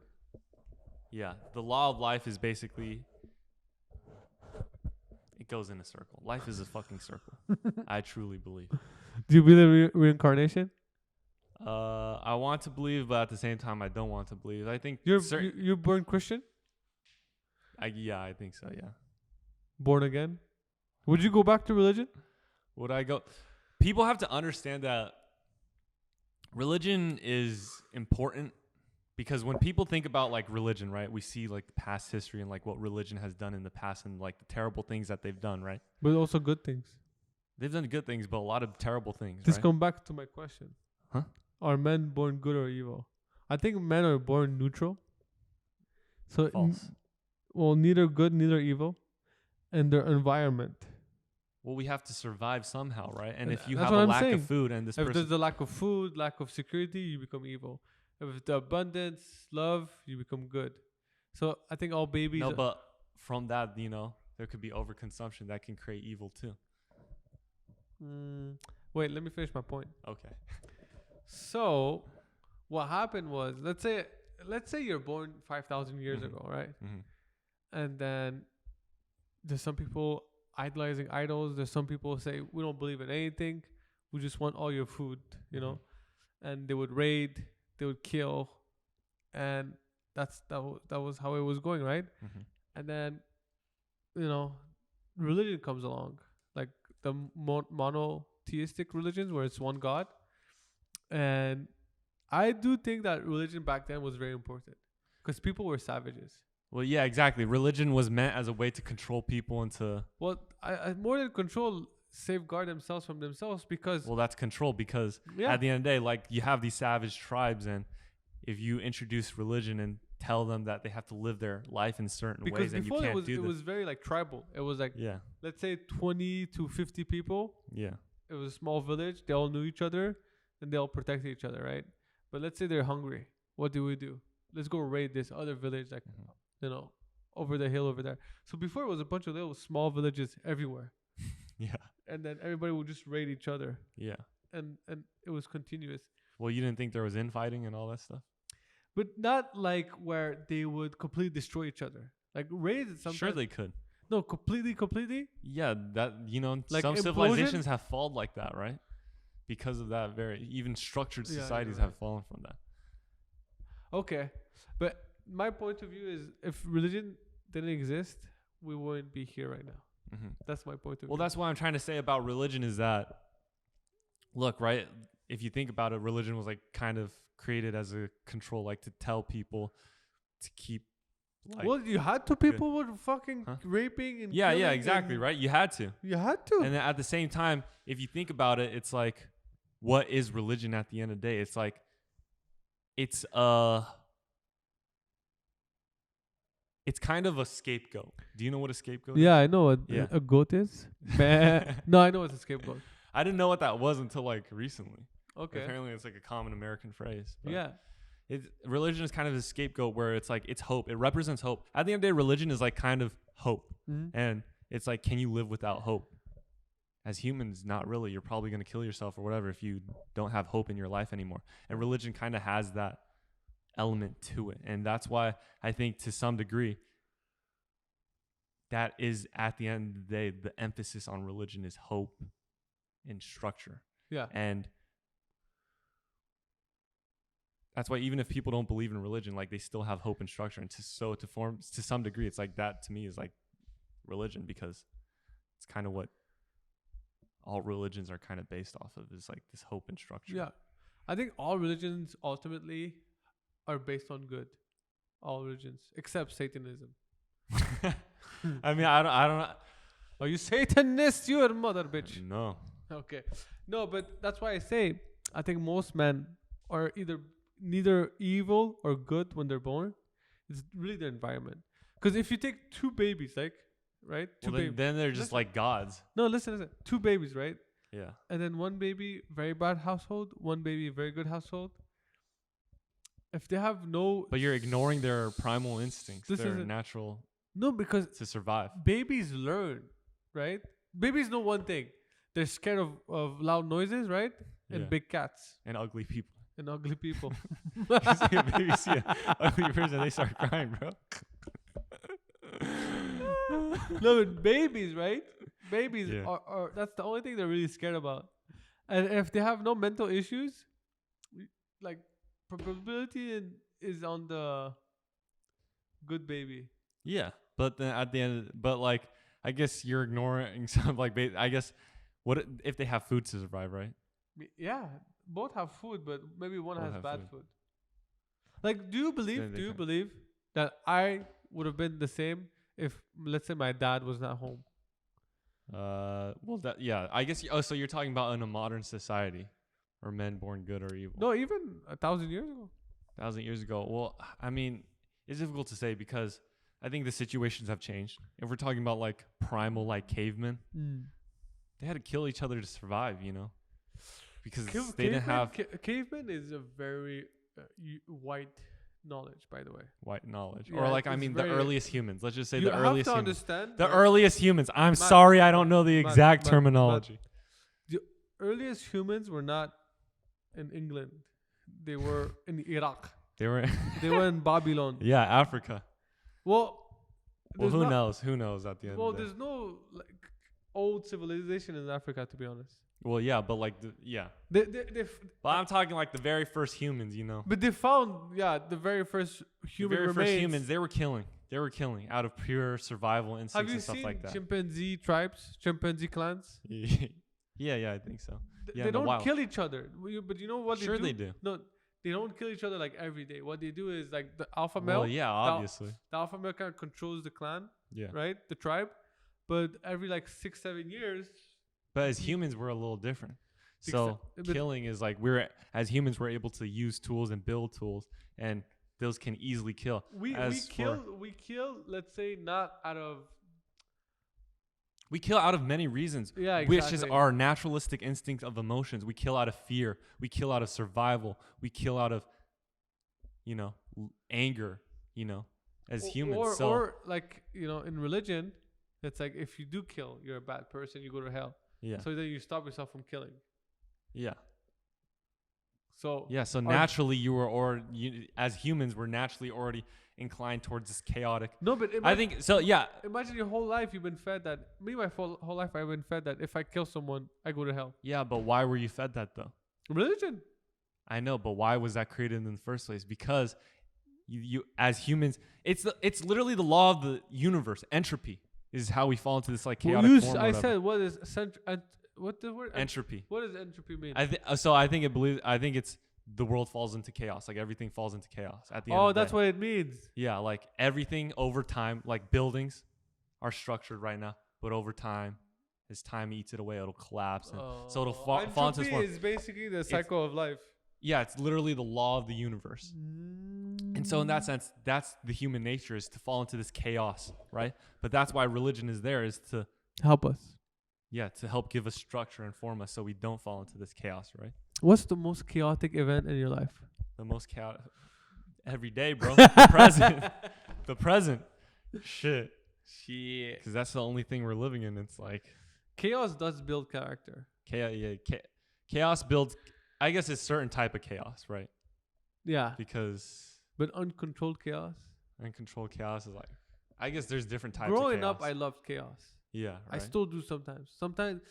Yeah, the law of life is basically, it goes in a circle. Life is a fucking circle. I truly believe.
Do you believe in reincarnation?
I want to believe, but at the same time, I don't want to believe. I think
you're born Christian?
I think so, yeah.
Born again? Would you go back to religion?
Would I go? People have to understand that religion is important. Because when people think about like religion, right, we see like the past history and like what religion has done in the past and like the terrible things that they've done, right?
But also good things.
They've done good things, but a lot of terrible things.
Just come back to my question.
Huh?
Are men born good or evil? I think men are born neutral. So,
false.
Neither good, neither evil, and their environment.
Well, we have to survive somehow, right? And if you
that's
have a
what I'm
lack
saying.
of food and this
if
person,
there's a lack of food, lack of security, you become evil. If the abundance, love, you become good. So I think all babies.
No, but from that, there could be overconsumption that can create evil too.
Wait, let me finish my point.
Okay.
So, what happened was, let's say you're born 5,000 years ago, right?
Mm-hmm.
And then there's some people idolizing idols. There's some people say we don't believe in anything. We just want all your food, know. And they would raid. They would kill, and that was how it was going, right?
Mm-hmm.
And then, religion comes along, like the monotheistic religions where it's one God, and I do think that religion back then was very important because people were savages.
Well, yeah, exactly. Religion was meant as a way to control people and to.
Well, I more than control. Safeguard themselves from themselves because
that's control because at the end of the day, like you have these savage tribes, and if you introduce religion and tell them that they have to live their life in certain ways and you can't do
it was very like tribal. It was like let's say 20 to 50 people.
Yeah.
It was a small village. They all knew each other and they all protected each other, right? But let's say they're hungry. What do? Let's go raid this other village like over the hill over there. So before it was a bunch of little small villages everywhere.
Yeah.
And then everybody would just raid each other.
Yeah.
And it was continuous.
Well, you didn't think there was infighting and all that stuff?
But not like where they would completely destroy each other. Like raids sometimes.
Sure they could.
No, completely?
Yeah, that, like some civilizations have fallen like that, right? Because of that even structured societies have fallen from that.
Okay. But my point of view is if religion didn't exist, we wouldn't be here right now. Mm-hmm. That's my point of view.
Well, that's what I'm trying to say about religion is that, look, right, if you think about it, religion was like kind of created as a control, like to tell people to keep. Like,
well, you had to. People were fucking raping and
killing. Yeah, exactly, right? You had to.
You had to.
And then at the same time, if you think about it, it's like, what is religion at the end of the day? It's like it's it's kind of a scapegoat. Do you know what a scapegoat
Yeah, I know what
Yeah.
a goat is. No, I know it's a scapegoat.
I didn't know what that was until like recently.
Okay.
Apparently it's like a common American phrase. But
Yeah.
religion is kind of a scapegoat where it's like it's hope. It represents hope. At the end of the day, religion is like kind of hope.
Mm-hmm.
And it's like, can you live without hope? As humans, not really. You're probably going to kill yourself or whatever if you don't have hope in your life anymore. And religion kind of has that element to it. And that's why I think to some degree, that is at the end of the day, the emphasis on religion is hope and structure.
Yeah.
And that's why even if people don't believe in religion, like they still have hope and structure. And to some degree, it's like that to me is like religion, because it's kind of what all religions are kind of based off of, is like this hope and structure.
Yeah. I think all religions ultimately are based on good. All religions except Satanism.
I mean, I don't know.
Are you Satanist? You are mother bitch.
No.
Okay. No, but that's why I say I think most men are neither evil or good when they're born. It's really the environment. Because if you take two babies, like, right?
Then they're just like gods.
No, listen. Two babies, right?
Yeah.
And then one baby, very bad household. One baby, very good household. If they have no...
But you're ignoring their primal instincts, their
isn't-
natural
No, because
to survive.
babies learn, right? Babies know one thing. They're scared of loud noises, right? And
Yeah.
big cats.
And ugly people.
And ugly people.
You see a baby see an ugly person, they start crying, bro.
No, but babies, right? Babies
Yeah.
are that's the only thing they're really scared about. And if they have no mental issues, like probability is on the good baby.
Yeah, but then at the end, but like, I guess you're ignoring some like, I guess, what if they have food to survive, right?
Yeah, both have food, but maybe one
Both
has
have
bad
food.
food. Like, do you
Then
believe that I would have been the same if, let's say, my dad was not home?
Well, yeah, I guess. So you're talking about in a modern society, or men born good or evil?
No, even 1,000 years ago.
1,000 years ago. Well, I mean, it's difficult to say because I think the situations have changed. If we're talking about like primal, like cavemen, they had to kill each other to survive, you know, because they didn't have
caveman is a very white knowledge, by the way.
white knowledge,
Yeah,
or like, I
it's
mean, the
very-
earliest humans. Let's just say
You
the
have
earliest
to
humans.
understand
The
that
earliest humans. I'm
Matt,
sorry, I don't know the
Matt,
exact
Matt,
terminology.
the earliest humans were not in England. They were in Iraq.
They were,
They were in Babylon.
yeah, Africa.
Well,
Well,
there's
who
not-
knows? Who knows at the end
Well,
of the day?
there's no like old civilization in Africa, to be honest.
Well, yeah, but like, yeah.
They
But I'm talking like the very first humans, you know.
but they found the very first human
the very
remains.
first humans, they were killing. They were killing out of pure survival
Have
instincts
you
and stuff
seen
like that.
chimpanzee tribes, chimpanzee clans?
Yeah, I think so. Yeah,
They
in the
don't
wild.
kill each other. But you know what
Sure
they
they
do?
do.
No, they don't kill each other like every day. What they do is like the alpha male.
Well, yeah, obviously.
The alpha male kind of controls the clan,
Yeah.
right? The tribe. But every like 6-7 years,
But as humans, we're a little different. So
but-
killing is like as humans, we're able to use tools and build tools, and those can easily kill.
we kill. Let's say not out of
We kill out of many reasons,
Yeah,
which is
exactly.
our naturalistic instinct of emotions. We kill out of fear. We kill out of survival. We kill out of, anger, as humans.
or like in religion, it's like if you do kill, you're a bad person. You go to hell.
yeah.
So then you stop yourself from killing.
Yeah.
So
Yeah. So
Our-
naturally, as humans, we're naturally already inclined towards this chaotic.
no, but
I think so. Yeah.
imagine your whole life you've been fed that. Me, my whole life I've been fed that if I kill someone, I go to hell.
Yeah. But why were you fed that though?
Religion.
I know, but why was that created in the first place? Because you as humans, it's literally the law of the universe. Entropy is how we fall into this like chaotic form.
I said what is what the word
entropy.
What does entropy mean?
I think it's the world falls into chaos. Like everything falls into chaos at the end.
Oh,
of the
that's
day.
what it means.
Yeah, like everything over time, like buildings are structured right now, but over time, as time eats it away, it'll collapse, and so it'll fall into this
Entropy
form.
is basically the cycle of life.
Yeah, it's literally the law of the universe. And so in that sense, that's the human nature, is to fall into this chaos, right? But that's why religion is there, is to
Help us.
to help give us structure and form us so we don't fall into this chaos, right?
What's the most chaotic event in your life?
The most chaotic every day, bro. The present. The present. Shit. Because that's the only thing we're living in. It's like
Chaos does build character.
chaos builds. I guess it's certain type of chaos, right?
Yeah.
Because
But uncontrolled chaos.
uncontrolled chaos is like, I guess there's different types.
Growing
of chaos.
up, I loved chaos.
Yeah, right?
I still do sometimes. Sometimes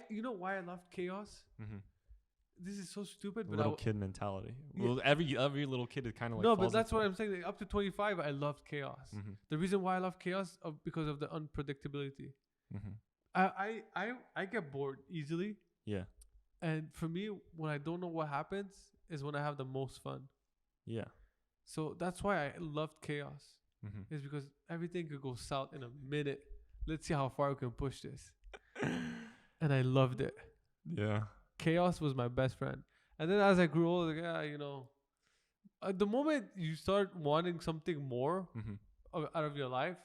you know why I loved chaos?
Mm-hmm.
This is so stupid, but
Little kid mentality.
Yeah.
Well, every little kid is kind of like
no, but that's what I'm saying. Like, up to 25, I loved chaos.
Mm-hmm.
The reason why I love chaos because of the unpredictability.
Mm-hmm.
I get bored easily,
Yeah,
and for me, when I don't know what happens, is when I have the most fun.
yeah.
So that's why I loved chaos.
Mm-hmm.
Is because everything could go south in a minute. Let's see how far we can push this. And I loved it.
Yeah.
Chaos was my best friend. And then as I grew older, the moment you start wanting something more
Mm-hmm.
out of your life,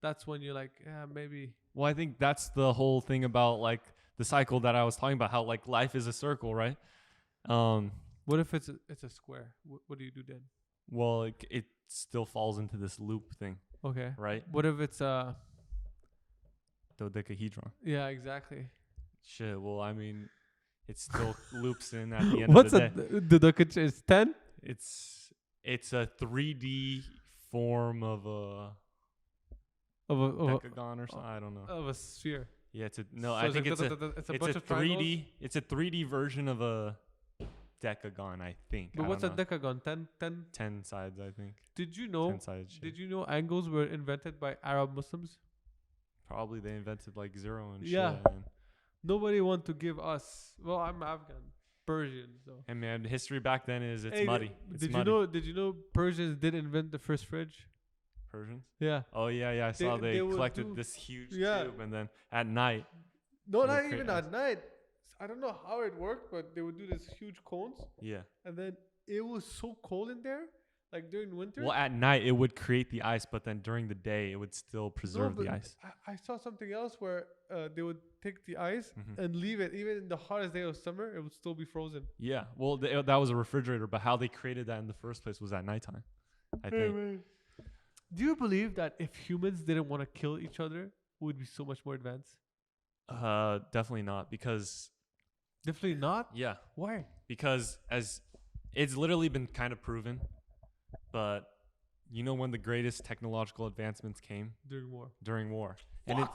that's when you're like, yeah, maybe.
Well, I think that's the whole thing about like the cycle that I was talking about. How like life is a circle, right?
What if it's a square? What do you do then?
Well, it still falls into this loop thing,
Okay.
right?
What if it's
Dodecahedron.
Yeah, exactly.
Shit. Well, I mean, it still loops in at the end
What's
of the day.
the decahedron? It's 10?
It's a 3D form of a
Of a
decagon or something. I don't know.
of a sphere.
Yeah,
So
I think
it's
it's
a
a
bunch of triangles.
3D. It's a 3D version of a decagon, I think.
But
I
what's a
don't know.
decagon? 10?
10 sides, I think.
Did you know?
10-sided shape.
Did you know angles were invented by Arab Muslims?
Probably they invented like zero and
Yeah.
shit. And
Nobody want to give us. Well, I'm Afghan, Persian, so.
And man, history back then is it's
Hey,
muddy. It's
Did
muddy.
you know? Did you know Persians did invent the first fridge?
Persians?
Yeah.
Oh yeah. I saw
They
they
would
collected
do-
this huge
Yeah.
tube, and then at night.
No,
They
not
would
even
create
at night. I don't know how it worked, but they would do this huge cones,
Yeah.
and then it was so cold in there, like during winter.
Well, at night it would create the ice, but then during the day it would still preserve the
but
ice.
I saw something else where they would take the ice
Mhm.
and leave it. Even in the hottest day of summer, it would still be frozen.
Yeah. Well, that was a refrigerator, but how they created that in the first place was at nighttime. I think.
Do you believe that if humans didn't want to kill each other, we would be so much more advanced?
Definitely not, because
Definitely not.
yeah,
Why?
because as it's literally been kind of proven, but you know when the greatest technological advancements came
During war.
and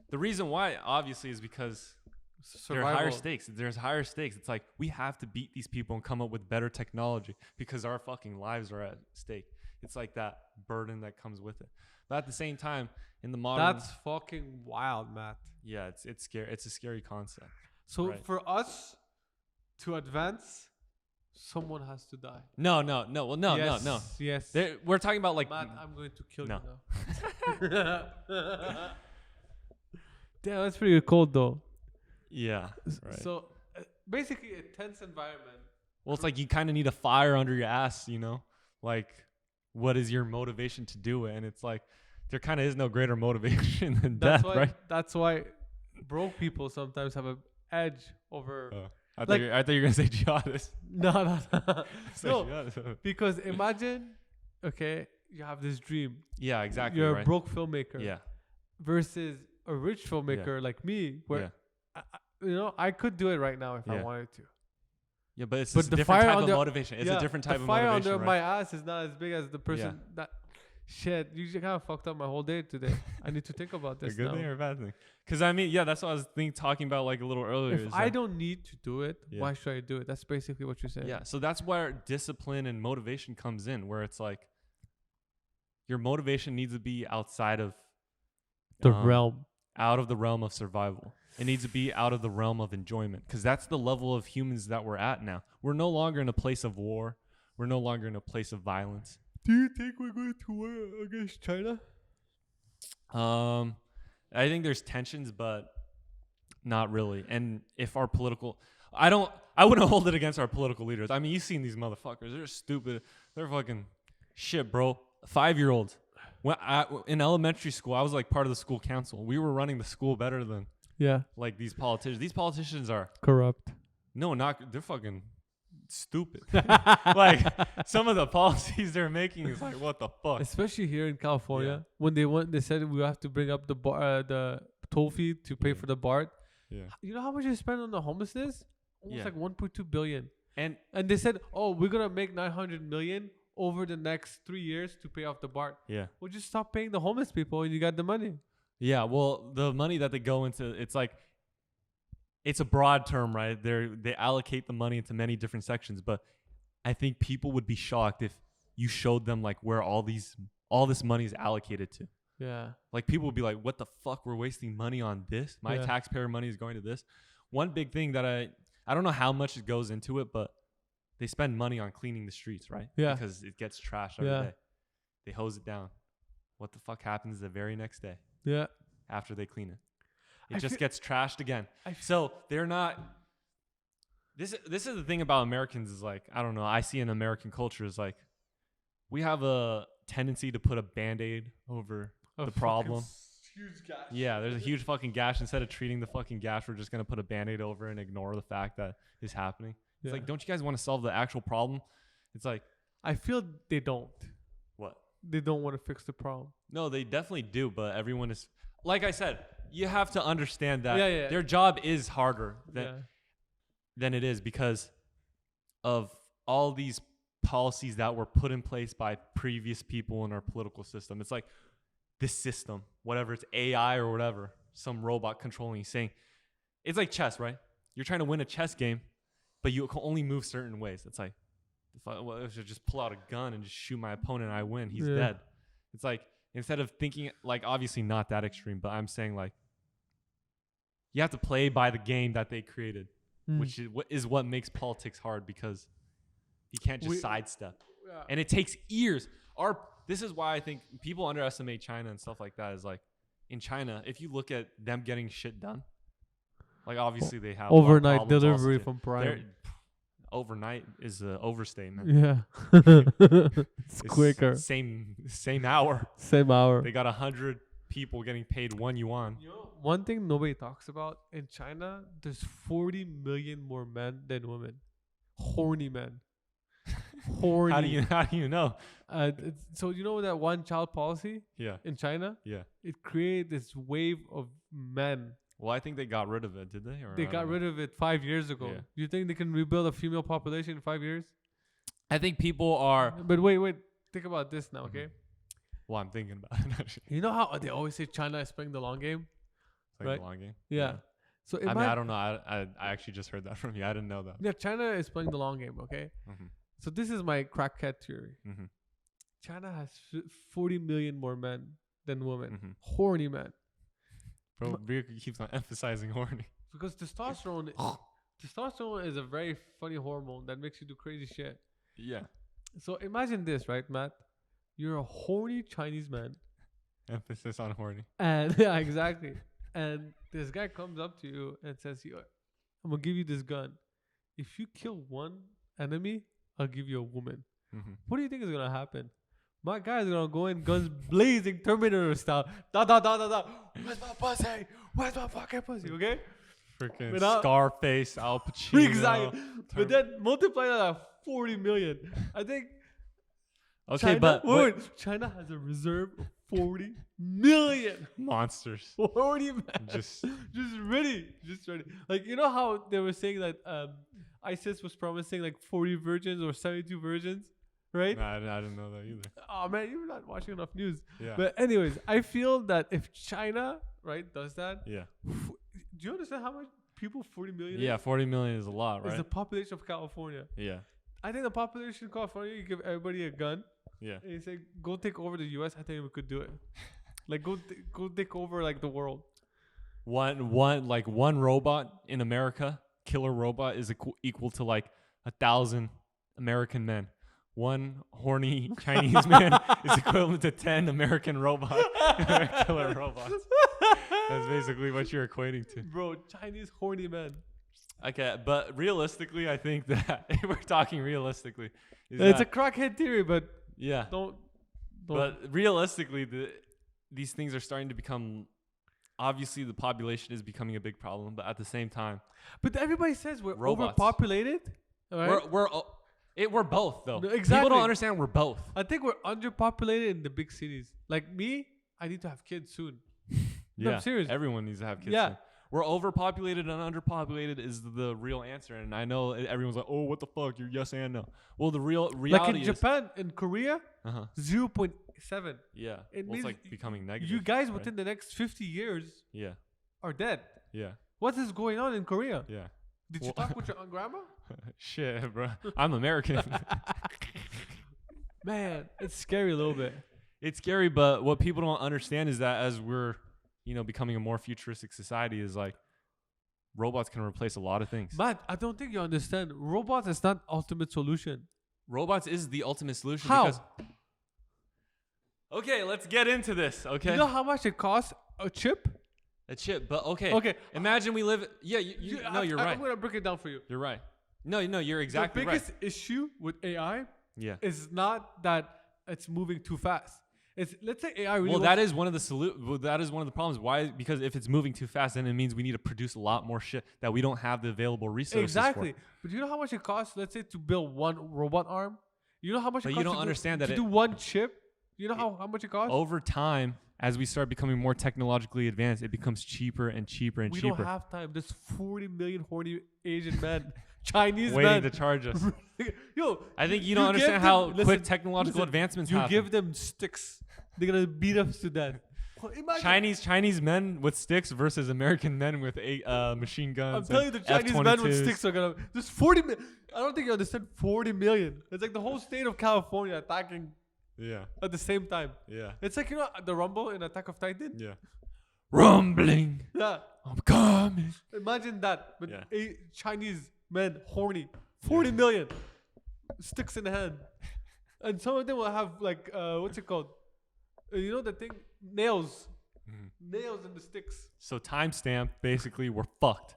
the reason why obviously is because there are higher stakes. There's higher stakes. It's like we have to beat these people and come up with better technology because our fucking lives are at stake. It's like that burden that comes with it. But at the same time, in the modern,
That's fucking wild, Matt.
yeah, it's scary. It's a scary concept.
So
Right.
for us to advance, someone has to die.
No. Well, no.
Yes.
We're talking about like
Matt, I'm going to kill
No.
you now. Damn, that's pretty cold though.
yeah. Right.
So basically, a tense environment.
Well, it's like you kind of need a fire under your ass, you know? Like, what is your motivation to do it? And it's like, there kind of is no greater motivation than
That's
death,
why.
right?
That's why broke people sometimes have an edge over.
I
Like-
thought you were going to say jihadists.
No.
Say
No.
jihadists.
Because imagine, okay, you have this dream.
Yeah, exactly.
You're
right.
a broke filmmaker.
Yeah.
Versus a rich filmmaker like me, where
Yeah.
I could do it right now if I
Yeah.
wanted to.
Yeah, but it's
But
a
the
different
fire
type of
under-
motivation. It's a different type
the
of
fire
motivation,
under
right?
my ass is not as big as the person that. Shit, you just kind of fucked up my whole day today. I need to think about
A
this
good
now.
thing or a bad thing? Because I mean, yeah, that's what I was talking about like a little earlier.
If
is
I
that-
don't need to do it,
Yeah.
why should I do it? That's basically what you're saying.
Yeah, so that's where discipline and motivation comes in, where it's like your motivation needs to be outside of
The
um,
realm.
out of the realm of survival. It needs to be out of the realm of enjoyment, because that's the level of humans that we're at now. We're no longer in a place of war. We're no longer in a place of violence.
Do you think we're going to war against China?
I think there's tensions, but not really. And if our political, I wouldn't hold it against our political leaders. I mean, you've seen these motherfuckers. They're stupid. They're fucking shit, bro. 5-year-olds. In elementary school, I was like part of the school council. We were running the school better than like these politicians. These politicians are
corrupt.
No, they're fucking stupid. Like some of the policies they're making is like, what the fuck?
Especially here in California, when they said we have to bring up the toll fee to pay for the BART.
Yeah.
You know how much they spend on the homelessness? Almost like 1.2 billion.
And
they said, oh, we're gonna make 900 million over the next 3 years to pay off the BART.
Yeah.
Well, just stop paying the homeless people and you got the money.
Yeah. Well, the money that they go into, it's like, it's a broad term, right? They allocate the money into many different sections, but I think people would be shocked if you showed them like where all this money is allocated to.
Yeah.
Like people would be like, what the fuck? We're wasting money on this? My taxpayer money is going to this? One big thing that I don't know how much it goes into it, but they spend money on cleaning the streets, right?
Yeah.
Because it gets trashed every day. They hose it down. What the fuck happens the very next day?
Yeah.
After they clean it. It just gets trashed again. So they're not. This is the thing about Americans is like, I don't know. I see in American culture is like, we have a tendency to put a Band-Aid over the problem.
Huge gash.
Yeah, there's a huge fucking gash. Instead of treating the fucking gash, we're just gonna put a Band-Aid over and ignore the fact that it's happening. It's like, don't you guys want to solve the actual problem? It's like,
I feel they don't.
What?
They don't want to fix the problem.
No, they definitely do, but everyone is, like I said, you have to understand that their job is harder than it is because of all these policies that were put in place by previous people in our political system. It's like this system, whatever, it's AI or whatever, some robot controlling you, saying, it's like chess, right? You're trying to win a chess game, but you can only move certain ways. It's like, if I should just pull out a gun and just shoot my opponent and I win, he's dead. It's like, instead of thinking, like, obviously not that extreme, but I'm saying, like, you have to play by the game that they created, which is what makes politics hard because you can't just sidestep. Yeah. And it takes years. This is why I think people underestimate China and stuff like that. Is like, in China, if you look at them getting shit done, like, obviously they have
overnight delivery from Prime.
Overnight is an overstatement.
Yeah. It's quicker.
Same hour.
Same hour.
They got 100 people getting paid 1 yuan.
You know, one thing nobody talks about, in China, there's 40 million more men than women. Horny men. Horny.
How do you know?
So you know that one child policy?
Yeah.
In China?
Yeah.
It created this wave of men.
Well, I think they got rid of it, did they? Or
they got rid of it 5 years ago.
Yeah.
You think they can rebuild a female population in 5 years?
I think people are.
But wait. Think about this now, okay?
Well, I'm thinking about it.
You know how they always say China is playing the long game?
It's like the long game?
Yeah. So
I don't know. I actually just heard that from you. I didn't know that.
Yeah, China is playing the long game, okay?
Mm-hmm.
So this is my crackhead theory.
Mm-hmm.
China has 40 million more men than women.
Mm-hmm.
Horny men.
Bro, Berkeley keeps on emphasizing horny.
Because testosterone is a very funny hormone that makes you do crazy shit.
Yeah.
So imagine this, right, Matt? You're a horny Chinese man.
Emphasis on horny.
And yeah, exactly. And this guy comes up to you and says, I'm going to give you this gun. If you kill one enemy, I'll give you a woman.
Mm-hmm.
What do you think is going to happen? My guy's going to go in guns blazing, Terminator style. Da, da, da, da, da. Where's my pussy? Where's my fucking pussy? Okay?
Freaking Scarface, Al Pacino.
Exactly. But then multiply that at 40 million. I think.
Okay,
China, China has a reserve of 40 million
monsters.
40 men. Just ready. Like, you know how they were saying that ISIS was promising like 40 virgins or 72 virgins, right?
Nah, I didn't know that either.
Oh man, you're not watching enough news.
Yeah.
But anyways, I feel that if China, right, does that,
yeah.
Do you understand how much people 40 million?
Yeah, 40 million is a lot, right?
It's the population of California.
Yeah.
I think the population of California, you give everybody a gun.
Yeah.
And you say, go take over the U.S. I think we could do it. Like, go take over like the world.
One robot in America, killer robot, is equal to like 1,000 American men. One horny Chinese man is equivalent to 10 American killer robots. That's basically what you're equating to.
Bro, Chinese horny men.
Okay, but realistically, I think that if we're talking realistically,
It's a crackhead theory, but
yeah.
don't.
But realistically, these things are starting to become. Obviously, the population is becoming a big problem, but at the same time,
But everybody says we're
robots.
overpopulated. Right?
We're both though.
No,
People
exactly.
don't understand we're both.
I think we're underpopulated in the big cities. Like me, I need to have kids soon. No, I'm serious.
Everyone needs to have kids.
Yeah.
Soon. We're overpopulated and underpopulated is the real answer, and I know everyone's like, "Oh, what the fuck? You're yes and no." Well, the real reality
Like in Japan, in Korea,
uh-huh.
0.7.
Yeah,
It
it's
means
like becoming negative.
You guys
right?
within the next 50 years
Yeah,
are dead.
yeah,
What is going on in Korea?
yeah.
Did you talk with your aunt grandma?
Shit, bro. I'm American.
Man, it's scary a little bit.
It's scary, but what people don't understand is that as we're, becoming a more futuristic society, is like robots can replace a lot of things.
But I don't think you understand. Robots is not ultimate solution.
Robots is the ultimate solution.
How?
Because okay, let's get into this. Okay.
You know how much it costs a chip?
A chip, but okay.
Okay.
Imagine we live. Yeah, you're right.
I'm gonna break it down for you.
You're right. No, you're exactly
the
right.
biggest issue with AI
Yeah.
is not that it's moving too fast. It's let's say AI really.
Well, that is one of the problems. Why? Because if it's moving too fast, then it means we need to produce a lot more shit that we don't have the available resources
exactly.
for.
But you know how much it costs? Let's say to build one robot arm. You know how much
But
it
you
costs
don't understand that
to do one chip. You know how much it costs?
Over time, as we start becoming more technologically advanced, it becomes cheaper and cheaper and
we
cheaper.
don't have time. There's 40 million horny Asian men, Chinese
waiting
men
to charge us.
Yo,
I think you don't understand how quick technological advancements
you
happen.
give them sticks. They're gonna beat us to death. Imagine,
Chinese men with sticks versus American men with machine
I'm
guns.
telling you, the Chinese men with
F-22s.
sticks are gonna. There's 40 million. I don't think you understand 40 million. It's like the whole state of California attacking
Yeah,
at the same time.
yeah,
It's like, the Rumble in Attack of Titan?
yeah. Rumbling,
Yeah.
I'm coming.
Imagine that. But
Yeah.
Chinese men, horny. 40 million. Sticks in the hand. And some of them will have, like, what's it called? You know the thing? Nails. Nails in the sticks.
So timestamp, basically, we're fucked.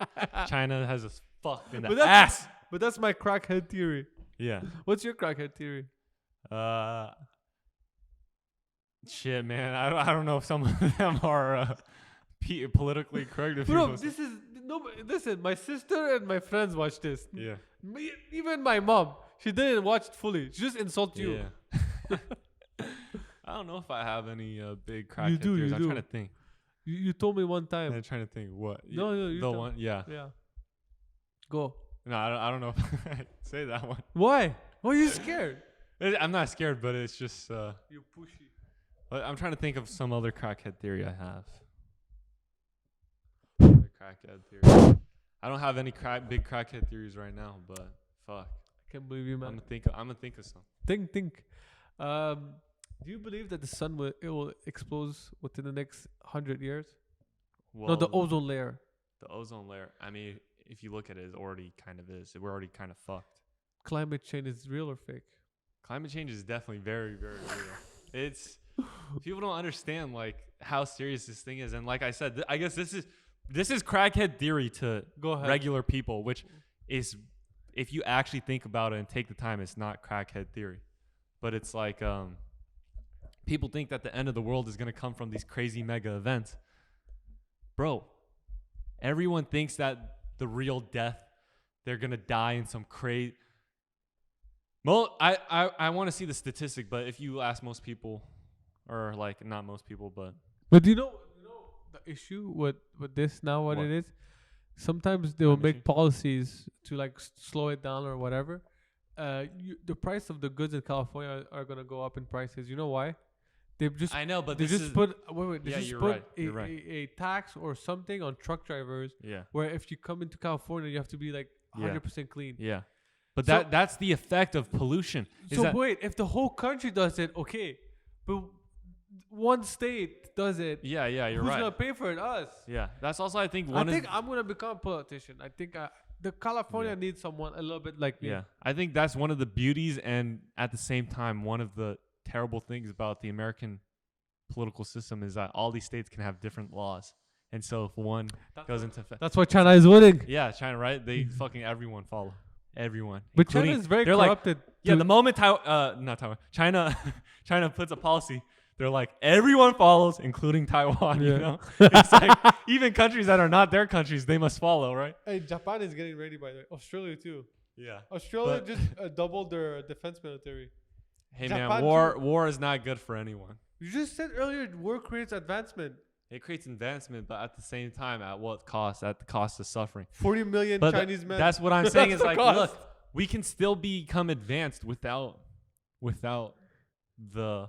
China has us fucked in the
But that's-
ass.
But that's my crackhead theory.
Yeah.
What's your crackhead theory?
Shit, man. I don't know if some of them are politically correct. If
Bro,
you
this is listen. My sister and my friends watch this.
yeah.
Even my mom, she didn't watch it fully. She just insulted you.
Yeah. I don't know if I have any big crackhead
You do,
theories.
you
I'm
do.
trying to think.
You told me one time.
I'm trying to think. What?
No, you
the
tell.
one. Yeah.
Yeah. Go.
No, I don't know if I say that one.
Why? Why are you scared?
I'm not scared, but it's just.
You pushy.
I'm trying to think of some other crackhead theory I have. Other crackhead theory. I don't have any big crackhead theories right now, but fuck.
I can't believe you, man.
I'm gonna think of some.
Think. Do you believe that the sun will explode within the next 100 years?
Well,
No, the ozone layer.
The ozone layer. I mean, if you look at it, it already kind of is. We're already kind of fucked.
Climate change is real or fake?
Climate change is definitely very, very real. It's people don't understand like how serious this thing is, and like I said, I guess this is crackhead theory to
Go ahead.
regular people, which is if you actually think about it and take the time, it's not crackhead theory, but it's like people think that the end of the world is gonna come from these crazy mega events, bro. Everyone thinks that the real death, they're gonna die in some crazy. Well, I want to see the statistic, but if you ask most people, or like not most people, but
you know the issue with this now, what
What?
it is? Sometimes they will
Climate
make
change?
policies to like slow it down or whatever. The price of the goods in California are gonna go up in prices. You know why? They've just
I know, but
they
this
just
is
put wait. They
Yeah,
just
you're
put
right, you're right.
a tax or something on truck drivers
yeah,
where if you come into California, you have to be like
Yeah.
100% clean.
yeah. But
So-
that's the effect of pollution. Is
So
that,
wait, if the whole country does it, okay, but one state does it,
yeah, you're
who's
right.
gonna pay for it? Us.
Yeah, that's also I think
I
one
think
is
I'm gonna become a politician. I think the California
Yeah.
needs someone a little bit like me.
yeah. I think that's one of the beauties, and at the same time, one of the terrible things about the American political system is that all these states can have different laws, And so if one goes into effect,
That's why China is winning.
yeah, China, right? They fucking everyone follow. Everyone.
But China
including-
is very
they're like,
corrupted.
yeah, the moment not Taiwan, China, China puts a policy, they're like everyone follows, including Taiwan. You
Yeah.
know, it's like even countries that are not their countries, they must follow, right?
Hey, Japan is getting ready, by the way. Australia too.
Yeah.
Australia
But-
just doubled their defense military.
Hey
Japan
man, war is not good for anyone.
You just said earlier, war creates advancement.
It creates advancement, but at the same time, at what cost? At the cost of suffering.
40 million
But
Chinese men.
that's what I'm saying.
That's
Is
the
like,
cost.
look, we can still become advanced without the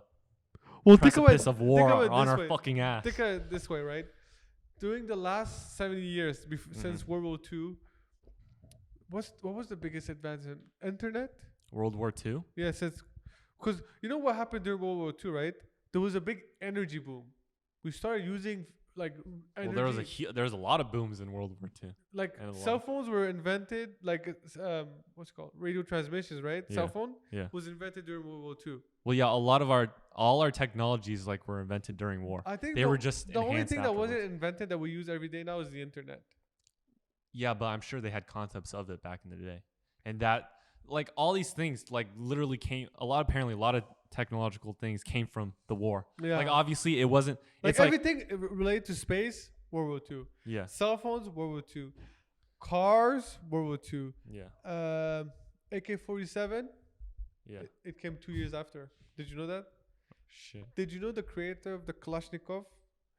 Well,
precipice of
think
war
of it
on
this
our
way.
fucking ass.
Think of it this way, right? During the last 70 years since World War II, what was the biggest advancement? Internet?
World War II.
Yeah, because you know what happened during World War II, right? There was a big energy boom. We started using like energy.
Well, there was a lot of booms in World War II.
Like
and a
cell
lot.
phones were invented, like what's it called radio transmissions, right?
Yeah.
Cell phone
Yeah.
was invented during World War II.
Well, yeah, all our technologies like were invented during war.
I think
They were just
the only
enhanced
thing that wasn't
afterwards.
invented that we use every day now is the internet.
Yeah, but I'm sure they had concepts of it back in the day, and that like all these things like literally came a lot of technological things came from the war.
Yeah.
Like obviously it wasn't.
Like
It's like
everything related to space, World War II.
yeah,
Cell phones, World War II. Cars, World War II.
yeah,
AK-47,
yeah.
it came 2 years after. Did you know that?
Shit.
Did you know the creator of the Kalashnikov?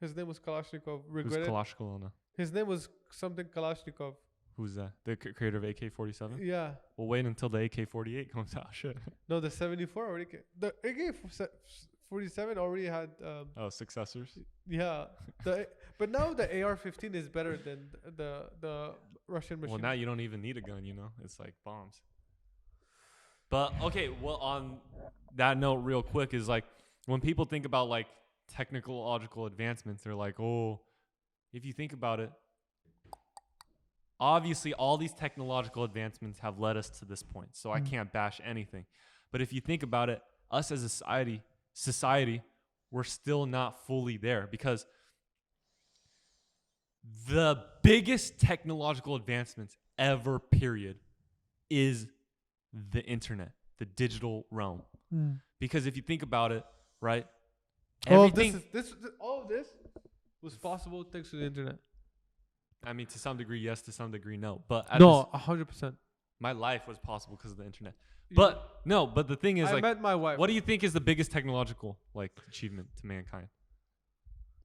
His name was Kalashnikov.
Who's
Regretted.
Kalashnikov?
His name was something Kalashnikov.
Who's that? The creator of AK-47?
Yeah.
We'll wait until the AK-48 comes out. Shit.
No, the 74 already came. The AK-47 already had.
Oh, successors.
Yeah. But now the AR-15 is better than the Russian machine.
Well, now you don't even need a gun. You know, it's like bombs. But okay, well, on that note, real quick, is like when people think about like technological advancements, they're like, oh, if you think about it, obviously all these technological advancements have led us to this point. So I can't bash anything. But if you think about it, us as a society, we're still not fully there because the biggest technological advancements ever, period, is the internet, the digital realm. Because if you think about it, right?
All
Everything,
of this was possible thanks to the internet.
I mean, to some degree, yes. To some degree, no. But at
No, 100%.
my life was possible because of the internet. But no. But the thing is,
I
like,
met my wife.
what do you think is the biggest technological like achievement to mankind?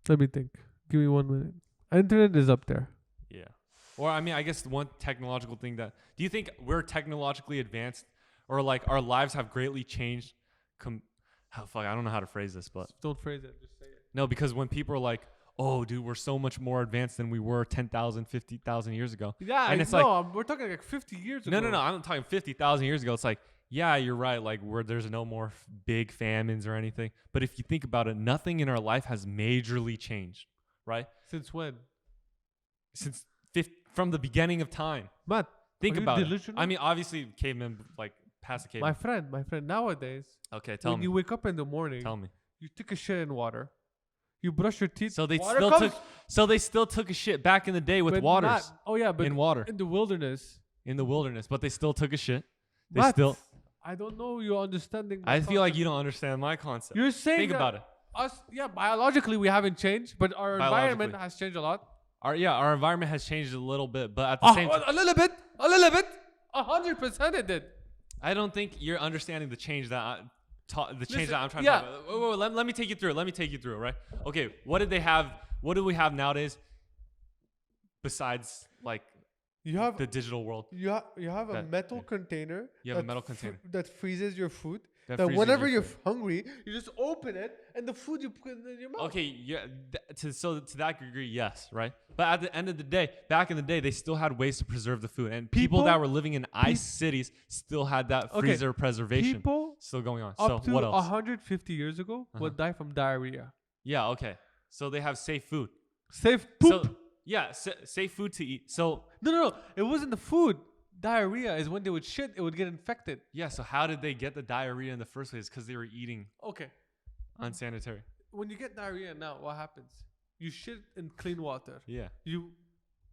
Let me think. Give me 1 minute. Internet is up there.
Yeah. Or I mean, I guess one technological thing that do you think we're technologically advanced, or like our lives have greatly changed? I don't know how to phrase this, but
Don't phrase it. Just say it.
no, because when people are like, oh, dude, we're so much more advanced than we were 10,000, 50,000 years ago.
Yeah,
And it's
we're talking like 50 years ago.
No. I'm talking 50,000 years ago. It's like, yeah, you're right. Like, there's no more big famines or anything. But if you think about it, nothing in our life has majorly changed, right?
Since when?
Since from the beginning of time.
Matt,
Think
are you
about it.
delusional?
I mean, obviously, cavemen, like, past the cavemen.
my friend, nowadays,
Okay, tell
when
me.
you wake up in the morning,
Tell me.
you take a shit in water. You brush your teeth.
So they
water
still
comes,
took a shit back in the day with
but
waters
not- oh yeah, but
in water
in the wilderness.
in the wilderness, but they still took a shit. They
Matt,
still.
I don't know your understanding. my
I feel like
concept.
you don't understand my concept.
You're saying
Think
that
about it.
biologically we haven't changed, but our environment
Biologically.
has changed a lot.
Our environment has changed a little bit, but at the same time,
A little bit, 100% it did.
I don't think you're understanding the change that
Listen,
that I'm trying
yeah.
to talk about. Wait, let me take you through it. Right? Okay, what did they have? What do we have nowadays? Besides like
You have
the digital world,
you have a
that-
metal container.
You have a
that
metal container.
that freezes your food.
That
That
freezes
whenever
your
you're hungry, you just open it and the food you put in your mouth.
okay, yeah. To that degree, yes, right. But at the end of the day, back in the day, they still had ways to preserve the food, and people that were living in ice cities still had that
Okay,
freezer preservation
People
still going on.
up
So
to
what else?
150 years ago would die from diarrhea.
Yeah, okay. So they have safe food.
Safe poop.
So yeah, safe food to eat. So
No. It wasn't the food. Diarrhea is when they would shit, it would get infected.
yeah, so how did they get the diarrhea in the first place? Because they were eating
Okay.
unsanitary.
When you get diarrhea now, what happens? you shit in clean water.
Yeah.
You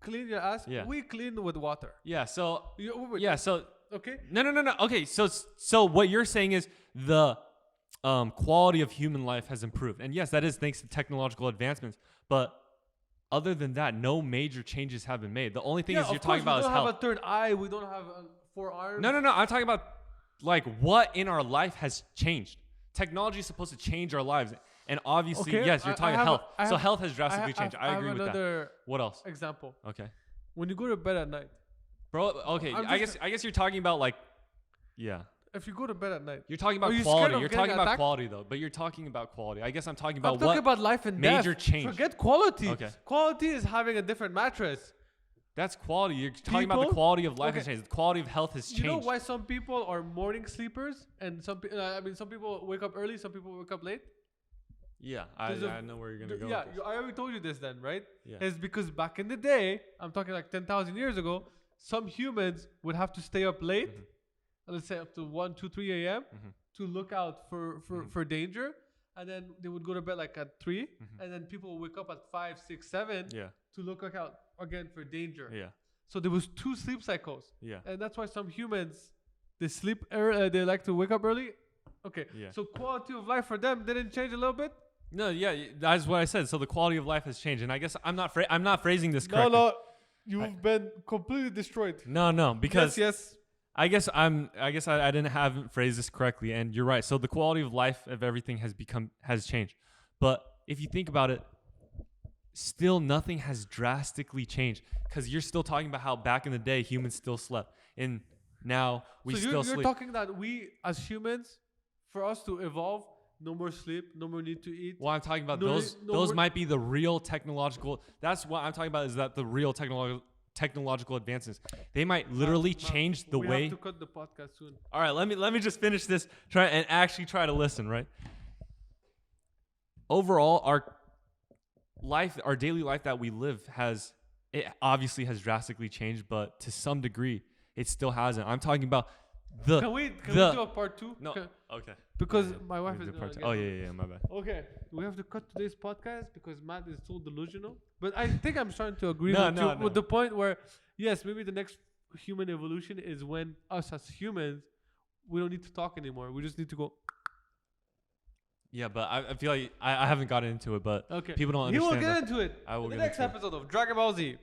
clean your ass.
Yeah.
We clean with water.
Yeah. So
Wait.
yeah. So
Okay.
no. Okay. So what you're saying is the quality of human life has improved, and yes, that is thanks to technological advancements. But other than that, no major changes have been made. The only thing is you're talking about is
health. We don't
health.
have a third eye. We don't have 4 arms.
No. I'm talking about like what in our life has changed. Technology is supposed to change our lives, and obviously,
Okay,
yes, you're talking health. So health has drastically
I
changed. I agree with that.
another
What else?
example.
Okay,
When you go to bed at night,
bro. Okay, I guess you're talking about like, yeah.
if you go to bed at night,
You're talking about
Are you
quality.
scared of
You're
getting
talking about
attacked?
quality though, but you're talking about quality. I guess I'm talking about
I'm talking about life and death.
major change.
Forget quality.
Okay.
Quality is having a different mattress.
That's quality. You're talking about the
People-
quality of life has
okay.
changed. The quality of health has changed.
You know why some people are morning sleepers and some people wake up early, some people wake up late?
Yeah,
There's
I know where you're gonna go.
Yeah,
with this.
I already told you this then, right?
Yeah.
It's because back in the day, I'm talking like 10,000 years ago, some humans would have to stay up late, let's say up to 1, 2, 3 a.m. To look out for danger. And then they would go to bed like at 3. And then people would wake up at 5, 6, 7
Yeah.
to look out again for danger.
Yeah.
So there was 2 sleep cycles.
Yeah.
And that's why some humans, they sleep early, they like to wake up early. Okay.
Yeah.
So quality of life for them didn't change a little bit?
No, yeah, that's what I said. So the quality of life has changed, and I guess I'm not phrasing this correctly.
No, you've been completely destroyed.
No, because
yes.
I guess I haven't phrased this correctly, and you're right. So the quality of life of everything has changed, but if you think about it, still nothing has drastically changed because you're still talking about how back in the day humans still slept, and now we still
you're
sleep.
talking that we as humans, for us to evolve, no more sleep, no more need to eat.
Well, I'm talking about
No,
those.
no
Those
more-
might be the real technological. That's what I'm talking about. Is that the real technological advances? They might literally change the
we
way.
have to cut the podcast soon.
All right, let me just finish this. Try to listen. Right. Overall, our daily life that we live it obviously has drastically changed, but to some degree, it still hasn't. I'm talking about the.
Can we do a part 2?
No.
Okay.
Okay.
Because
Yeah,
my wife
we
is
do
gonna
part two.
get
Oh
on.
yeah, my bad.
Okay, we have to cut today's podcast because Matt is so delusional. But I think I'm starting to agree
No,
with
no,
you
no.
with the point where, yes, maybe the next human evolution is when us as humans, we don't need to talk anymore. We just need to go.
Yeah, but I feel like I haven't gotten into it, but
Okay.
people don't
He
understand.
will get
that.
into it
I will
in the
get
next
into it.
episode of Dragon Ball Z.